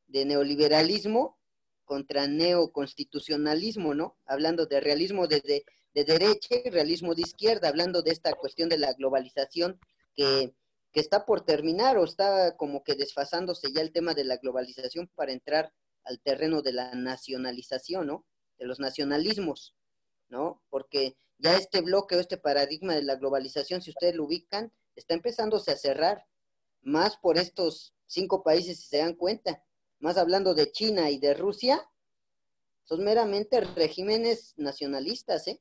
neoliberalismo contra neoconstitucionalismo, ¿no? Hablando de realismo de derecha y realismo de izquierda, hablando de esta cuestión de la globalización que está por terminar o está como que desfasándose ya el tema de la globalización para entrar al terreno de la nacionalización, ¿no? De los nacionalismos, ¿no? Porque ya este bloque o este paradigma de la globalización, si ustedes lo ubican, está empezándose a cerrar, más por estos 5 países, si se dan cuenta, más hablando de China y de Rusia, son meramente regímenes nacionalistas, ¿eh?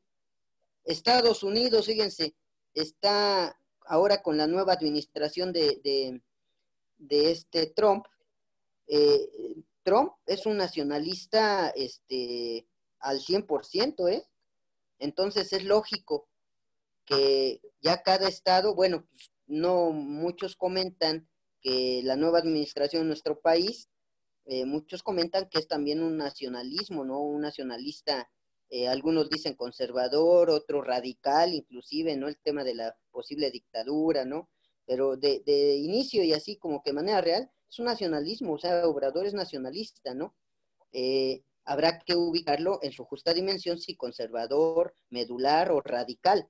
Estados Unidos, fíjense, está ahora con la nueva administración de Trump. Trump es un nacionalista al 100%, ¿eh? Entonces es lógico que ya cada estado, bueno, pues no muchos comentan que la nueva administración en nuestro país, muchos comentan que es también un nacionalismo, ¿no? Un nacionalista, algunos dicen conservador, otro radical, inclusive, ¿no? El tema de la posible dictadura, ¿no? Pero de inicio y así como que de manera real, es un nacionalismo, o sea, Obrador es nacionalista, ¿no? habrá que ubicarlo en su justa dimensión, si conservador, medular o radical.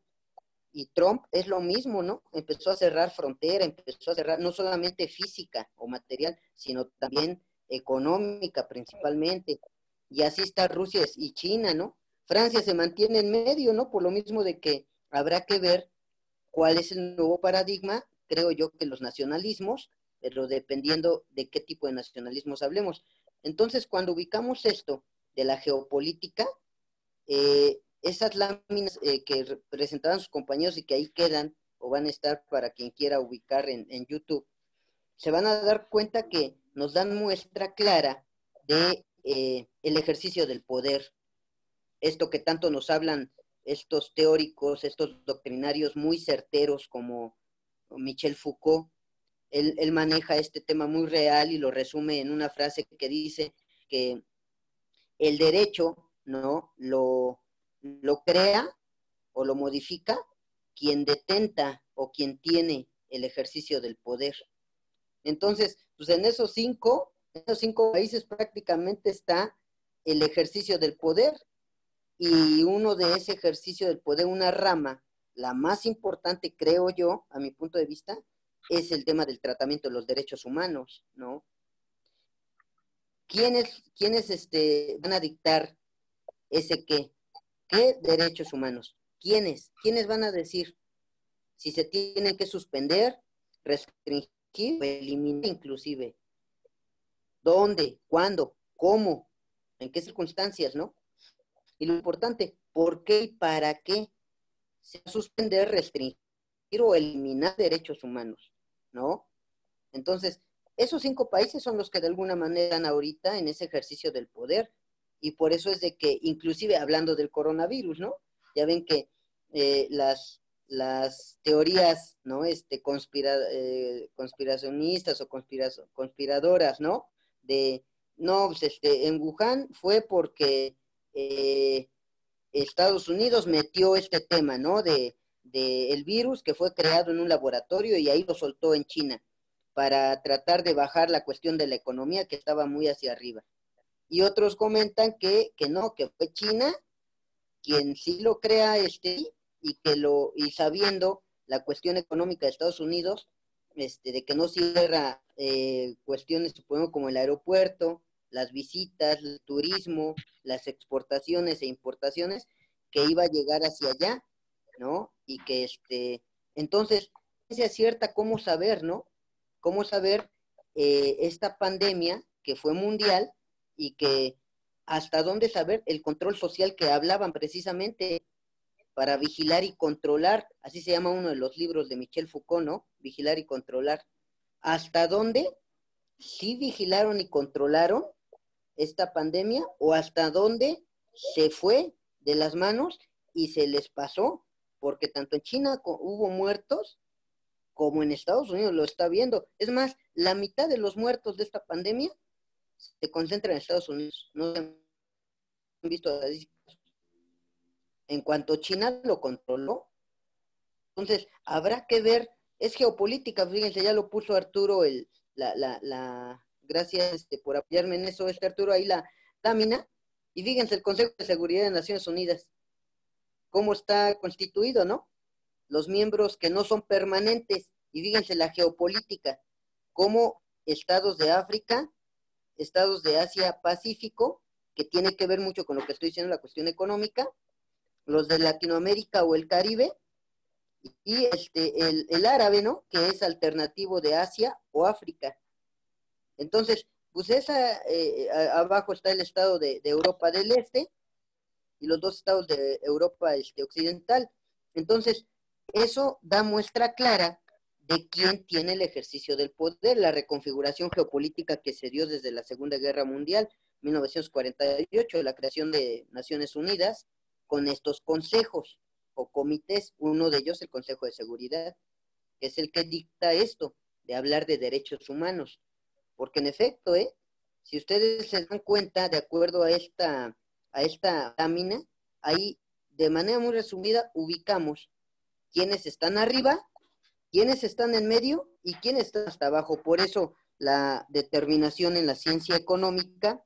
Y Trump es lo mismo, ¿no? Empezó a cerrar frontera, empezó a cerrar no solamente física o material, sino también económica principalmente. Y así está Rusia y China, ¿no? Francia se mantiene en medio, ¿no? Por lo mismo de que habrá que ver cuál es el nuevo paradigma. Creo yo que los nacionalismos, pero dependiendo de qué tipo de nacionalismos hablemos. Entonces, cuando ubicamos esto de la geopolítica, esas láminas que presentaban sus compañeros y que ahí quedan, o van a estar para quien quiera ubicar en YouTube, se van a dar cuenta que nos dan muestra clara de el ejercicio del poder. Esto que tanto nos hablan estos teóricos, estos doctrinarios muy certeros como Michel Foucault. Él maneja este tema muy real y lo resume en una frase que dice que el derecho, ¿no?, lo crea o lo modifica quien detenta o quien tiene el ejercicio del poder. Entonces, pues en esos cinco países prácticamente está el ejercicio del poder, y uno de ese ejercicio del poder, una rama, la más importante, creo yo, a mi punto de vista, es el tema del tratamiento de los derechos humanos, ¿no? ¿Quiénes van a dictar ese qué? ¿Qué derechos humanos? ¿Quiénes van a decir si se tienen que suspender, restringir o eliminar inclusive? ¿Dónde? ¿Cuándo? ¿Cómo? ¿En qué circunstancias, no? Y lo importante, ¿por qué y para qué se va a suspender, restringir o eliminar derechos humanos, ¿no? Entonces, esos 5 países son los que de alguna manera están ahorita en ese ejercicio del poder, y por eso es de que, inclusive hablando del coronavirus, ¿no? Ya ven que las teorías, ¿no?, conspiracionistas o conspiradoras, ¿no? No, pues en Wuhan fue porque Estados Unidos metió este tema, ¿no?, de el virus que fue creado en un laboratorio y ahí lo soltó en China para tratar de bajar la cuestión de la economía que estaba muy hacia arriba. Y otros comentan que no, que fue China quien sí lo crea y sabiendo la cuestión económica de Estados Unidos, de que no cierra cuestiones, supongo, como el aeropuerto, las visitas, el turismo, las exportaciones e importaciones, que iba a llegar hacia allá, ¿no? Y que entonces, se acierta cómo saber, ¿no? Cómo saber esta pandemia que fue mundial y que hasta dónde saber el control social que hablaban precisamente para vigilar y controlar, así se llama uno de los libros de Michel Foucault, ¿no? Vigilar y controlar. ¿Hasta dónde sí vigilaron y controlaron esta pandemia o hasta dónde se fue de las manos y se les pasó? Porque tanto en China hubo muertos como en Estados Unidos lo está viendo. Es más, la mitad de los muertos de esta pandemia se concentra en Estados Unidos. No se han visto estadísticas. En cuanto China lo controló. Entonces, habrá que ver, es geopolítica, fíjense, ya lo puso Arturo, gracias por apoyarme en eso, Arturo, ahí la lámina, y fíjense el Consejo de Seguridad de Naciones Unidas, cómo está constituido, ¿no? Los miembros que no son permanentes, y fíjense la geopolítica, como estados de África, estados de Asia Pacífico, que tiene que ver mucho con lo que estoy diciendo, la cuestión económica, los de Latinoamérica o el Caribe, y el árabe, ¿no?, que es alternativo de Asia o África. Entonces, pues abajo está el estado de Europa del Este, y los 2 estados de Europa occidental. Entonces, eso da muestra clara de quién tiene el ejercicio del poder, la reconfiguración geopolítica que se dio desde la Segunda Guerra Mundial, 1948, la creación de Naciones Unidas, con estos consejos o comités, uno de ellos el Consejo de Seguridad, que es el que dicta esto, de hablar de derechos humanos. Porque en efecto, si ustedes se dan cuenta, de acuerdo a esta lámina, ahí de manera muy resumida ubicamos quiénes están arriba, quiénes están en medio y quiénes están hasta abajo. Por eso la determinación en la ciencia económica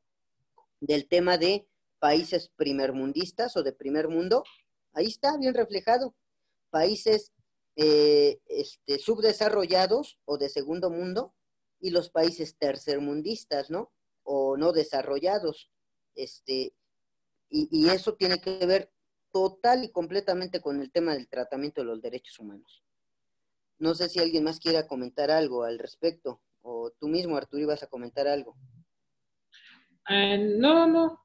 del tema de países primermundistas o de primer mundo. Ahí está bien reflejado. Países subdesarrollados o de segundo mundo y los países tercermundistas, ¿no? O no desarrollados. Y eso tiene que ver total y completamente con el tema del tratamiento de los derechos humanos. No sé si alguien más quiera comentar algo al respecto, o tú mismo, Arturo, ibas a comentar algo. No.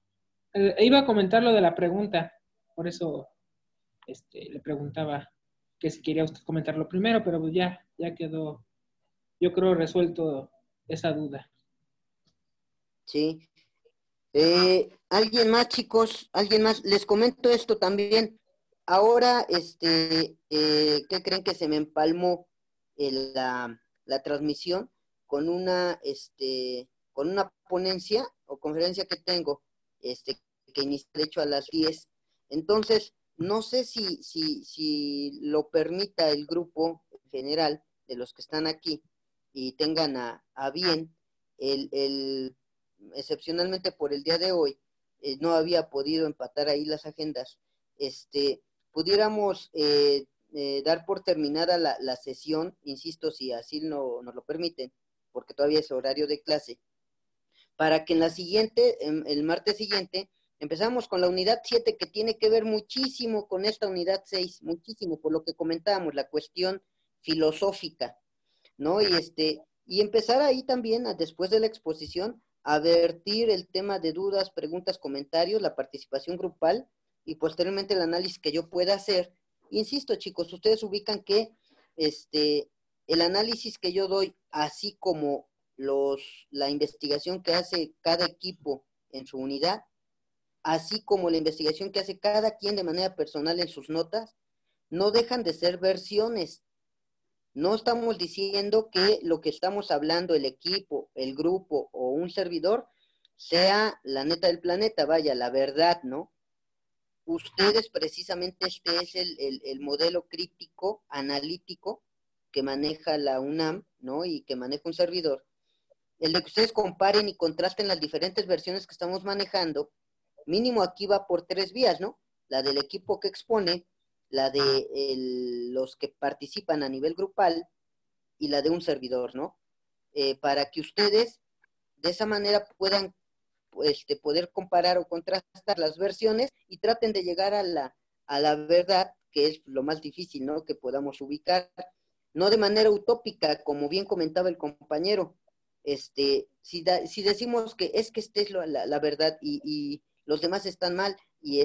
Iba a comentar lo de la pregunta, por eso le preguntaba que si quería usted comentarlo primero, pero pues ya quedó, yo creo, resuelto esa duda. Sí. ¿Alguien más, chicos? ¿Alguien más? Les comento esto también. Ahora, ¿qué creen que se me empalmó la transmisión con una ponencia o conferencia que tengo, que inicia de hecho a las 10? Entonces, no sé si lo permita el grupo general de los que están aquí y tengan a bien excepcionalmente por el día de hoy, no había podido empatar ahí las agendas, pudiéramos dar por terminada la sesión, insisto, si así nos lo permiten, porque todavía es horario de clase, para que en la siguiente, el martes siguiente, empezamos con la unidad 7, que tiene que ver muchísimo con esta unidad 6, muchísimo, por lo que comentábamos, la cuestión filosófica, ¿no? Y empezar ahí también, después de la exposición, a vertir el tema de dudas, preguntas, comentarios, la participación grupal y posteriormente el análisis que yo pueda hacer. Insisto, chicos, ustedes ubican que el análisis que yo doy, así como la investigación que hace cada equipo en su unidad, así como la investigación que hace cada quien de manera personal en sus notas, no dejan de ser versiones. No estamos diciendo que lo que estamos hablando, el equipo, el grupo o un servidor, sea la neta del planeta, vaya, la verdad, ¿no? Ustedes precisamente este es el modelo crítico, analítico, que maneja la UNAM, ¿no? Y que maneja un servidor. El de que ustedes comparen y contrasten las diferentes versiones que estamos manejando, mínimo aquí va por 3 vías, ¿no? La del equipo que expone, la de los que participan a nivel grupal y la de un servidor, ¿no? Para que ustedes de esa manera puedan poder comparar o contrastar las versiones y traten de llegar a la verdad, que es lo más difícil, ¿no? Que podamos ubicar, no de manera utópica, como bien comentaba el compañero. Si decimos que esta es la verdad y los demás están mal y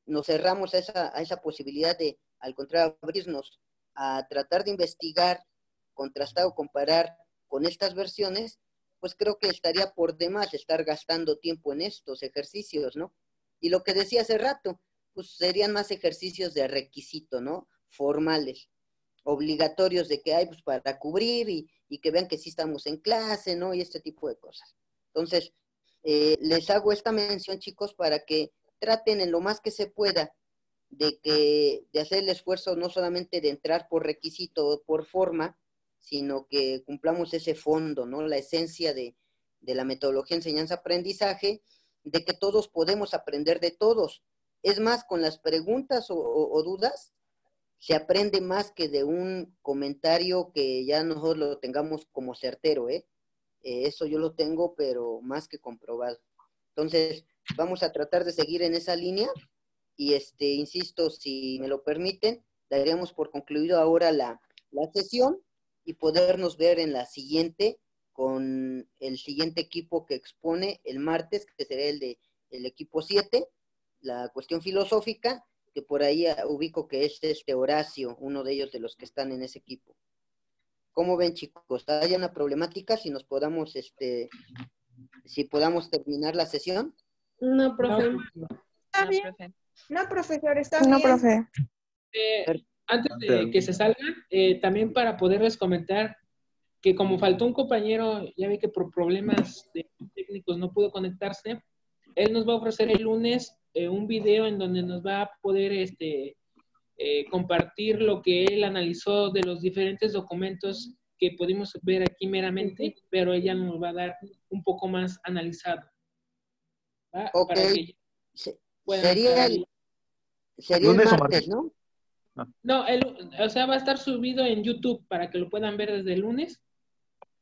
nos cerramos a esa posibilidad de, al contrario, abrirnos a tratar de investigar, contrastar o comparar con estas versiones, pues creo que estaría por demás estar gastando tiempo en estos ejercicios, ¿no? Y lo que decía hace rato, pues serían más ejercicios de requisito, ¿no? Formales, obligatorios de que hay pues para cubrir y que vean que sí estamos en clase, ¿no? Y este tipo de cosas. Entonces, les hago esta mención, chicos, para que traten en lo más que se pueda de hacer el esfuerzo no solamente de entrar por requisito o por forma, sino que cumplamos ese fondo, ¿no? La esencia de la metodología enseñanza-aprendizaje, de que todos podemos aprender de todos. Es más, con las preguntas o dudas, se aprende más que de un comentario que ya nosotros lo tengamos como certero, ¿eh? Eso yo lo tengo, pero más que comprobado. Entonces, vamos a tratar de seguir en esa línea y insisto, si me lo permiten, daríamos por concluido ahora la sesión y podernos ver en la siguiente con el siguiente equipo que expone el martes, que será el equipo 7, la cuestión filosófica, que por ahí ubico que es Horacio, uno de ellos de los que están en ese equipo. ¿Cómo ven, chicos? ¿Hay una problemática si nos podamos, si podamos terminar la sesión? No, profe. Está bien. Profe. No, profesor, está No, bien. profe. Antes de que se salgan, también para poderles comentar que como faltó un compañero, ya vi que por problemas técnicos no pudo conectarse, él nos va a ofrecer el lunes un video en donde nos va a poder compartir lo que él analizó de los diferentes documentos que pudimos ver aquí meramente, pero ella nos va a dar un poco más analizado. ¿va? Ok. Para que Se- puedan estar Sería ahí. el ¿Lunes o martes, martes? ¿no? No, o sea, va a estar subido en YouTube para que lo puedan ver desde el lunes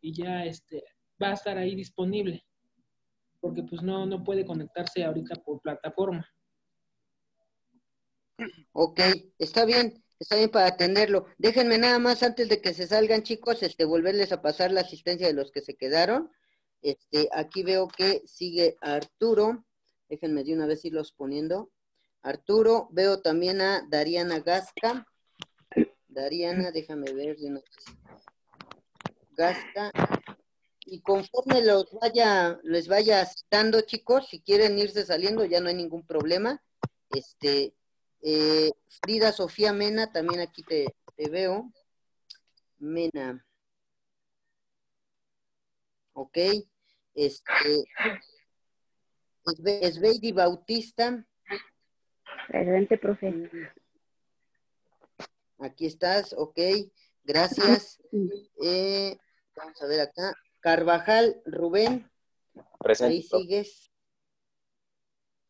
y ya va a estar ahí disponible. Porque pues no puede conectarse ahorita por plataforma. Ok, está bien para atenderlo. Déjenme nada más antes de que se salgan, chicos, volverles a pasar la asistencia de los que se quedaron. Aquí veo que sigue Arturo. Déjenme de una vez irlos poniendo. Arturo, veo también a Dariana Gasca. Dariana, déjame ver de una vez. Gasca. Y conforme les vaya citando, chicos, si quieren irse saliendo, ya no hay ningún problema. Frida Sofía Mena, también aquí te veo. Mena. Ok. Esbeidi Bautista. Presente, profe. Aquí estás, ok. Gracias. Vamos a ver acá. Carvajal Rubén. Presente, Ahí profe. sigues.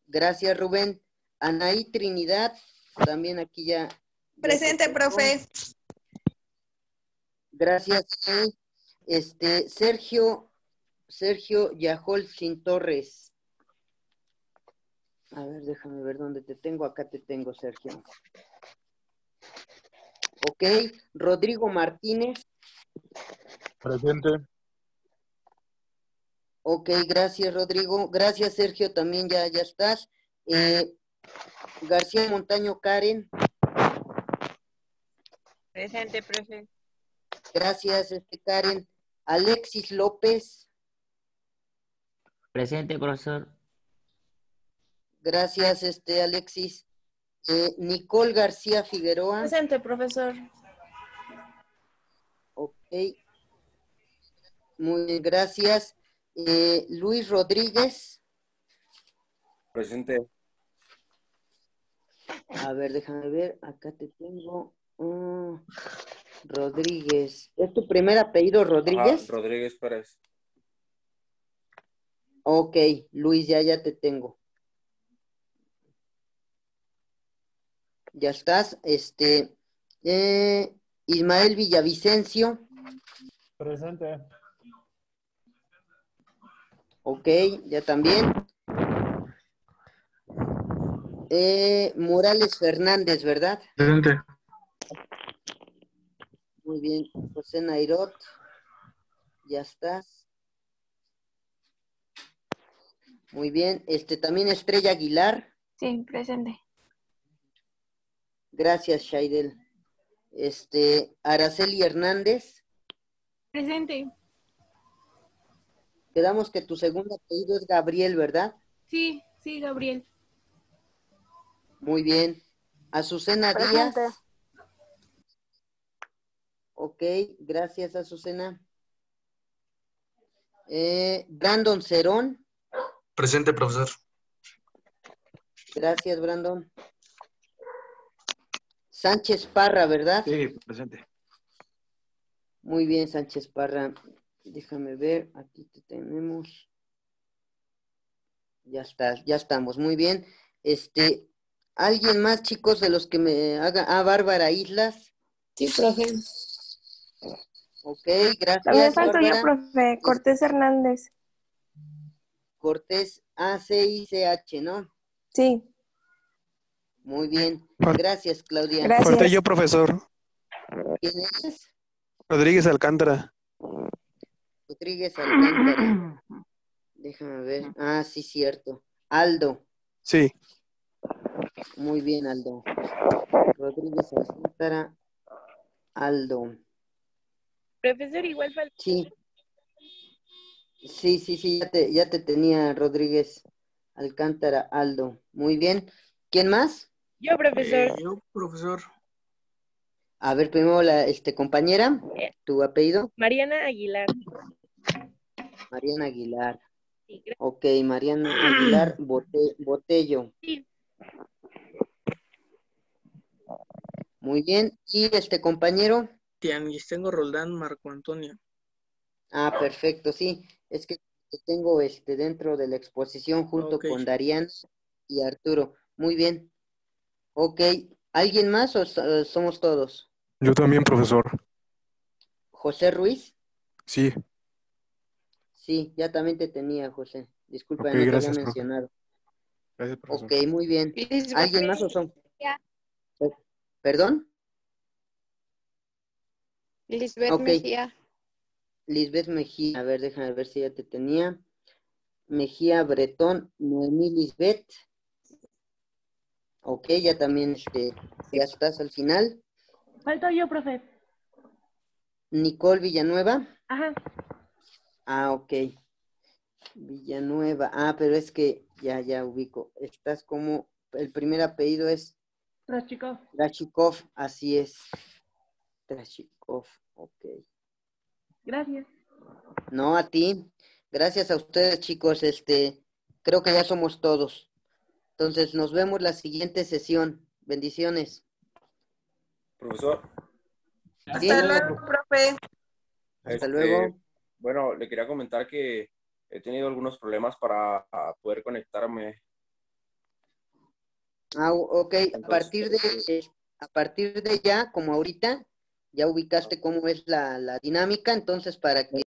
Gracias, Rubén. Anaí Trinidad, también aquí ya. Presente, te profe. Gracias. Sergio Yajol Sin Torres. A ver, déjame ver dónde te tengo. Acá te tengo, Sergio. Ok. Rodrigo Martínez. Presente. Ok, gracias, Rodrigo. Gracias, Sergio, también ya estás. García Montaño Karen. Presente, profe. Gracias, Karen. Alexis López. Presente, profesor. Gracias, Alexis. Nicole García Figueroa. Presente, profesor. Ok. Muy bien, gracias. Luis Rodríguez. Presente. A ver, déjame ver. Acá te tengo. Rodríguez. ¿Es tu primer apellido, Rodríguez? Ajá, Rodríguez Pérez. Ok, Luis, ya te tengo. Ya estás. Ismael Villavicencio. Presente. Ok, ya también. Morales Fernández, ¿verdad? Presente. Muy bien. José Nairot. Ya estás. Muy bien. También Estrella Aguilar. Sí, presente. Gracias, Shaidel. Araceli Hernández. Presente. Quedamos que tu segundo apellido es Gabriel, ¿verdad? Sí, Gabriel. Muy bien. Azucena Presente. Díaz. Ok, gracias, Azucena. Brandon Cerón. Presente, profesor. Gracias, Brandon. Sánchez Parra, ¿verdad? Sí, presente. Muy bien, Sánchez Parra. Déjame ver, aquí te tenemos. Ya está, ya estamos, muy bien. ¿Alguien más, chicos, de los que me haga? Bárbara Islas. Sí, profe. Ok, gracias, También falto yo, Bárbara. profe. Cortés Hernández. Cortés, A-C-I-C-H, ¿no? Sí, Muy bien. Gracias, Claudia. gracias. Falté yo, profesor. ¿Quién es? Rodríguez Alcántara. Rodríguez Alcántara. Déjame ver. Ah, sí, cierto. Aldo. Sí. Muy bien, Aldo. Rodríguez Alcántara. Aldo. Profesor, igual falta. Sí. Sí, ya te tenía Rodríguez Alcántara, Aldo. Muy bien. ¿Quién más? Yo, profesor. Yo, profesor. A ver, primero compañera, tu apellido. Mariana Aguilar. Mariana Aguilar. Sí, gracias. Ok, Mariana Aguilar Botello. Sí. Muy bien. ¿Y compañero? Tianguistengo Roldán Marco Antonio. Ah, perfecto, sí. Es que que tengo dentro de la exposición junto Ok. con Darían y Arturo. Muy bien. Ok. ¿Alguien más o somos todos? Yo también, profesor. ¿José Ruiz? Sí. Sí, ya también te tenía, José. Disculpa, Ok, no te había gracias, profe. mencionado. Gracias, profesor. Ok, muy bien. Lisbeth ¿Alguien más o son? ¿Perdón? Lisbeth Ok. Mejía. Lisbeth Mejía. A ver, déjame ver si ya te tenía. Mejía Bretón, Noemí Lisbeth. Ok, ya también ya estás al final. Falto yo, profe. Nicole Villanueva. Ajá. Ah, ok. Villanueva. Ah, pero es que ya ubico. Estás como, el primer apellido es Rachikov. Trachikov, así es. Trachikov, ok. Gracias. No, a ti. Gracias a ustedes, chicos. Creo que ya somos todos. Entonces, nos vemos la siguiente sesión. Bendiciones. Profesor, Sí, Hasta luego, profe. hasta luego. bueno, le quería comentar que he tenido algunos problemas para poder conectarme. Ah, ok. Entonces, A partir de ya, como ahorita, ya ubicaste cómo es la dinámica. Entonces, para que